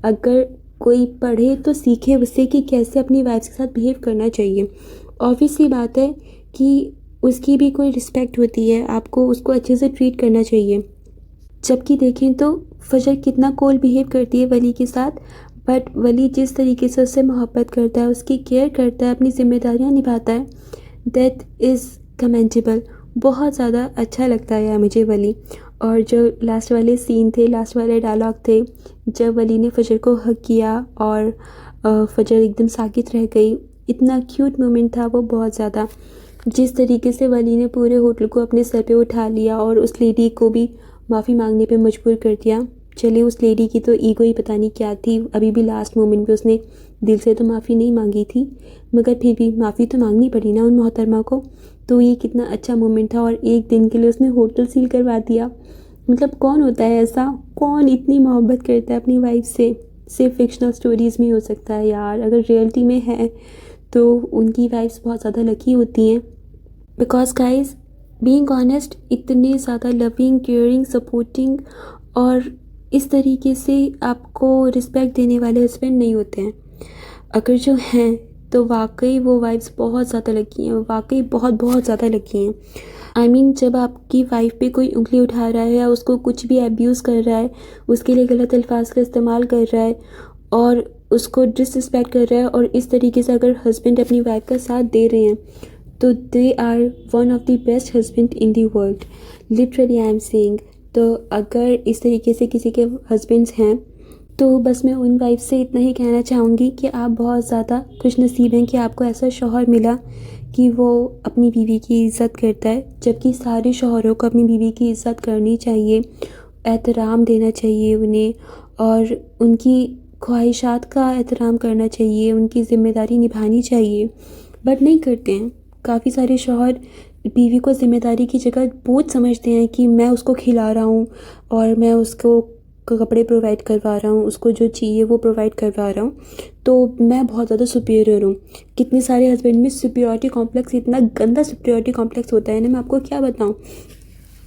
اگر کوئی پڑھے تو سیکھے اس سے کہ کیسے اپنی وائف کے ساتھ بیہیو کرنا چاہیے۔ آبویسلی بات ہے کہ اس کی بھی کوئی رسپیکٹ ہوتی ہے، آپ کو اس کو اچھے سے ٹریٹ کرنا چاہیے۔ جبکہ دیکھیں تو فجر کتنا کول بیہیو کرتی ہے ولی کے ساتھ، بٹ ولی جس طریقے سے اس سے محبت کرتا ہے، اس کی کیئر کرتا ہے، اپنی ذمہ داریاں نبھاتا ہے، دیٹ از کمنٹیبل۔ بہت زیادہ اچھا لگتا ہے مجھے ولی۔ اور جو لاسٹ والے سین تھے، لاسٹ والے ڈائلاگ تھے، جب ولی نے فجر کو ہگ کیا اور فجر ایک دم ساکت رہ گئی، اتنا کیوٹ مومنٹ تھا وہ، بہت زیادہ۔ جس طریقے سے ولی نے پورے ہوٹل کو اپنے سر پہ اٹھا لیا اور اس لیڈی کو بھی معافی مانگنے پہ مجبور کر دیا۔ چلے اس لیڈی کی تو ایگو ہی پتہ نہیں کیا تھی، ابھی بھی لاسٹ مومنٹ پہ اس نے دل سے تو معافی نہیں مانگی تھی، مگر پھر بھی معافی تو مانگنی پڑی نا ان محترمہ کو۔ تو یہ کتنا اچھا مومنٹ تھا، اور ایک دن کے لیے اس نے ہوٹل سیل کروا دیا۔ مطلب کون ہوتا ہے ایسا، کون اتنی محبت کرتا ہے اپنی وائف سے؟ صرف فکشنل سٹوریز میں ہو سکتا ہے یار، اگر ریئلٹی میں ہے تو ان کی وائفس بہت زیادہ لکی ہوتی ہیں۔ بیکاز گائز، بینگ آنیسٹ، اتنے زیادہ لونگ، کیئرنگ، سپورٹنگ اور اس طریقے سے آپ کو رسپیکٹ دینے والے ہسبینڈ نہیں ہوتے ہیں۔ اگر جو ہیں تو واقعی وہ وائفس بہت زیادہ لکی ہیں، واقعی بہت زیادہ لکی ہیں۔ جب آپ کی وائف پہ کوئی انگلی اٹھا رہا ہے یا اس کو کچھ بھی ایبیوز کر رہا ہے، اس کے لیے غلط الفاظ کا استعمال کر رہا ہے اور اس کو ڈس رسپیکٹ کر رہا ہے، اور اس طریقے سے اگر ہسبینڈ اپنی وائف کا ساتھ دے رہے ہیں تو they are one of the best husband in the world, literally I am saying. تو اگر اس طریقے سے کسی کے ہسبینڈس ہیں تو بس میں ان وائف سے اتنا ہی کہنا چاہوں گی کہ آپ بہت زیادہ خوش نصیب ہیں کہ آپ کو ایسا شوہر ملا کہ وہ اپنی بیوی کی عزت کرتا ہے، جبکہ سارے شوہروں کو اپنی بیوی کی عزت کرنی چاہیے، احترام دینا چاہیے انہیں، اور ان کی خواہشات کا احترام کرنا چاہیے، ان کی ذمہ داری نبھانی چاہیے، بٹ نہیں کرتے ہیں۔ کافی سارے شوہر بیوی کو ذمہ داری کی جگہ بوجھ سمجھتے ہیں کہ میں اس کو کھلا رہا ہوں اور میں اس کو کپڑے پرووائڈ کروا رہا ہوں، اس کو جو چاہیے وہ پرووائڈ کروا رہا ہوں، تو میں بہت زیادہ سپیریئر ہوں۔ کتنے سارے ہسبینڈ میں سپیریورٹی کمپلیکس، اتنا گندا سپیریورٹی کمپلیکس ہوتا ہے نا، میں آپ کو کیا بتاؤں۔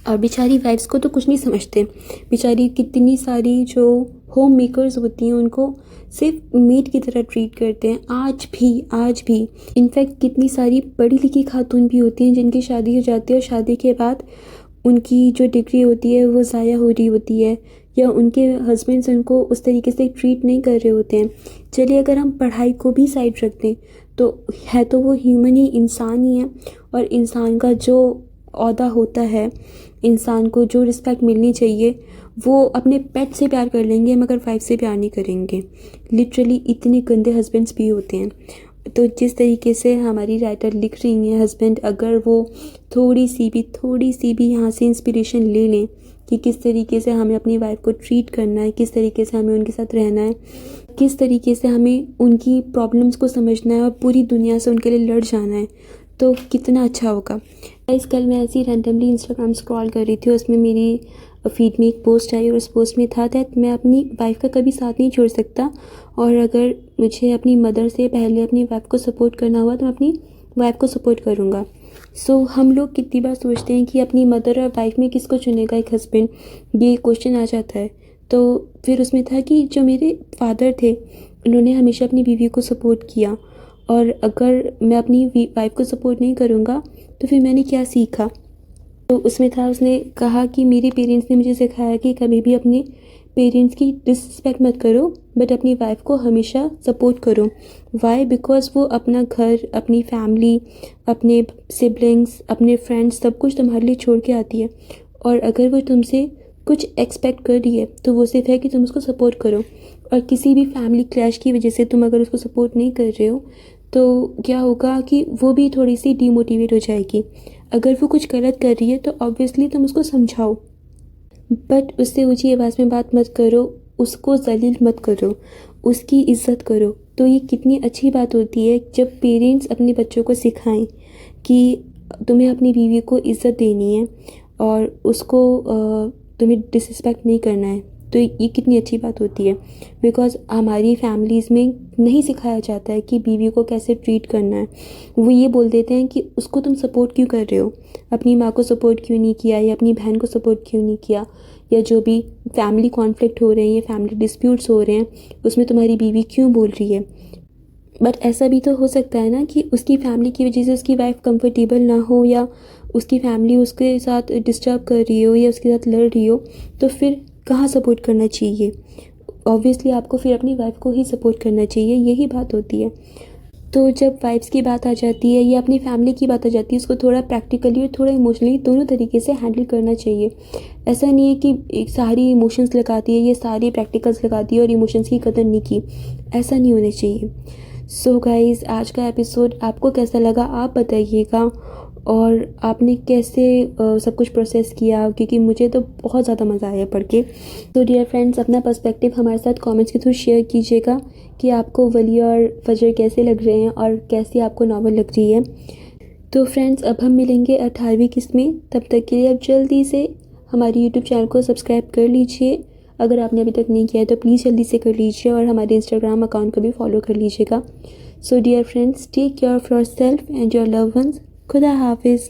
اور بیچاری وائفس کو تو کچھ نہیں سمجھتے، بیچاری کتنی ساری جو ہوم میکرز ہوتی ہیں ان کو صرف میٹ کی طرح ٹریٹ کرتے ہیں، آج بھی انفیکٹ کتنی ساری پڑھی لکھی خاتون بھی ہوتی ہیں جن کی شادی ہو جاتی ہے اور شادی کے بعد ان کی جو ڈگری ہوتی ہے وہ ضائع ہو رہی ہوتی ہے، یا ان کے ہسبینڈس ان کو اس طریقے سے ٹریٹ نہیں کر رہے ہوتے ہیں۔ چلیے اگر ہم پڑھائی کو بھی سائڈ رکھ دیں تو ہے تو وہ ہیومن ہی، انسان ہی ہے، اور انسان کا جو عہدہ ہوتا ہے، انسان کو جو رسپیکٹ ملنی چاہیے وہ اپنے پیٹ سے پیار کر لیں گے مگر وائف سے پیار نہیں کریں گے۔ لٹرلی اتنے گندے ہسبینڈس بھی ہوتے ہیں۔ تو جس طریقے سے ہماری رائٹر لکھ رہی ہیں، ہسبینڈ اگر وہ تھوڑی سی بھی یہاں سے انسپریشن لے لیں کہ کس طریقے سے ہمیں اپنی وائف کو ٹریٹ کرنا ہے، کس طریقے سے ہمیں ان کے ساتھ رہنا ہے، کس طریقے سے ہمیں ان کی پرابلمس کو سمجھنا ہے اور پوری دنیا سے ان کے لیے لڑ جانا ہے، تو کتنا اچھا ہوگا۔ کل میں ایسی رینڈملی انسٹاگرام اسکرول کر رہی تھی، اس میں میری فیڈ میں ایک پوسٹ آئی اور اس پوسٹ میں تھا کہ میں اپنی وائف کا کبھی ساتھ نہیں چھوڑ سکتا، اور اگر مجھے اپنی مدر سے پہلے اپنی وائف کو سپورٹ کرنا ہوا تو میں اپنی وائف کو سپورٹ کروں گا. سو ہم لوگ کتنی بار سوچتے ہیں کہ اپنی مدر اور وائف میں کس کو چنے گا ایک ہسبینڈ، یہ کوشچن آ جاتا ہے. تو پھر اس میں تھا کہ جو میرے فادر تھے انہوں نے ہمیشہ اپنی بیوی کو سپورٹ کیا، اور اگر میں اپنی وائف کو سپورٹ نہیں کروں گا تو پھر میں نے کیا سیکھا. تو اس میں تھا، اس نے کہا کہ میرے پیرنٹس نے مجھے سکھایا کہ کبھی بھی اپنے پیرنٹس کی ڈسرسپیکٹ مت کرو، بٹ اپنی وائف کو ہمیشہ سپورٹ کرو. وائی؟ بیکاز وہ اپنا گھر، اپنی فیملی، اپنے سبلنگس، اپنے فرینڈس، سب کچھ تمہارے لیے چھوڑ کے آتی ہے، اور اگر وہ تم سے کچھ ایکسپیکٹ کر رہی ہے تو وہ صرف ہے کہ تم اس کو سپورٹ کرو. اور کسی بھی فیملی کلیش کی وجہ سے تم اگر اس کو سپورٹ نہیں کر رہے ہو تو کیا ہوگا کہ وہ بھی تھوڑی سی ڈی موٹیویٹ ہو جائے گی. اگر وہ کچھ غلط کر رہی ہے تو آبویسلی تم اس کو سمجھاؤ، بٹ اس سے اونچی آواز میں بات مت کرو، اس کو ذلیل مت کرو، اس کی عزت کرو. تو یہ کتنی اچھی بات ہوتی ہے جب پیرنٹس اپنے بچوں کو سکھائیں کہ تمہیں اپنی بیوی کو عزت دینی ہے اور اس کو تمہیں ڈسرسپیکٹ نہیں کرنا ہے. تو یہ کتنی اچھی بات ہوتی ہے، بیکاز ہماری فیملیز میں نہیں سکھایا جاتا ہے کہ بیوی کو کیسے ٹریٹ کرنا ہے. وہ یہ بول دیتے ہیں کہ اس کو تم سپورٹ کیوں کر رہے ہو، اپنی ماں کو سپورٹ کیوں نہیں کیا، یا اپنی بہن کو سپورٹ کیوں نہیں کیا، یا جو بھی فیملی کانفلکٹ ہو رہے ہیں یا فیملی ڈسپیوٹس ہو رہے ہیں اس میں تمہاری بیوی کیوں بول رہی ہے. بٹ ایسا بھی تو ہو سکتا ہے نا کہ اس کی فیملی کی وجہ سے اس کی وائف کمفرٹیبل نہ ہو، یا اس کی فیملی اس کے ساتھ ڈسٹرب کر رہی ہو یا اس کے ساتھ لڑ رہی ہو، تو پھر کہاں سپورٹ کرنا چاہیے؟ اوبویسلی آپ کو پھر اپنی وائف کو ہی سپورٹ کرنا چاہیے. یہی بات ہوتی ہے. تو جب وائفس کی بات آ جاتی ہے یا اپنی فیملی کی بات آ جاتی ہے، اس کو تھوڑا پریکٹیکلی اور تھوڑا ایموشنلی دونوں طریقے سے ہینڈل کرنا چاہیے. ایسا نہیں ہے کہ ساری ایموشنس لگاتی ہے یا ساری پریکٹیکلس لگاتی ہے اور ایموشنس کی قدر نہیں کی. ایسا نہیں ہونا چاہیے. سو گائز، آج کا ایپیسوڈ آپ کو کیسا لگا آپ بتائیے گا، اور آپ نے کیسے سب کچھ پروسیس کیا، کیونکہ مجھے تو بہت زیادہ مزہ آیا پڑھ کے. تو ڈیئر فرینڈس، اپنا پرسپیکٹیو ہمارے ساتھ کامنٹس کے تھرو شیئر کیجیے گا کہ آپ کو ولی اور فجر کیسے لگ رہے ہیں اور کیسی آپ کو ناول لگ رہی ہے. تو فرینڈس، اب ہم ملیں گے 18ویں قسط میں. تب تک کے لیے اب جلدی سے ہماری یوٹیوب چینل کو سبسکرائب کر لیجیے. اگر آپ نے ابھی تک نہیں کیا ہے تو پلیز جلدی سے کر لیجیے، اور ہمارے انسٹاگرام اکاؤنٹ کو بھی فالو کر لیجیے گا. So dear friends, take care of yourself and your love ones. خدا حافظ.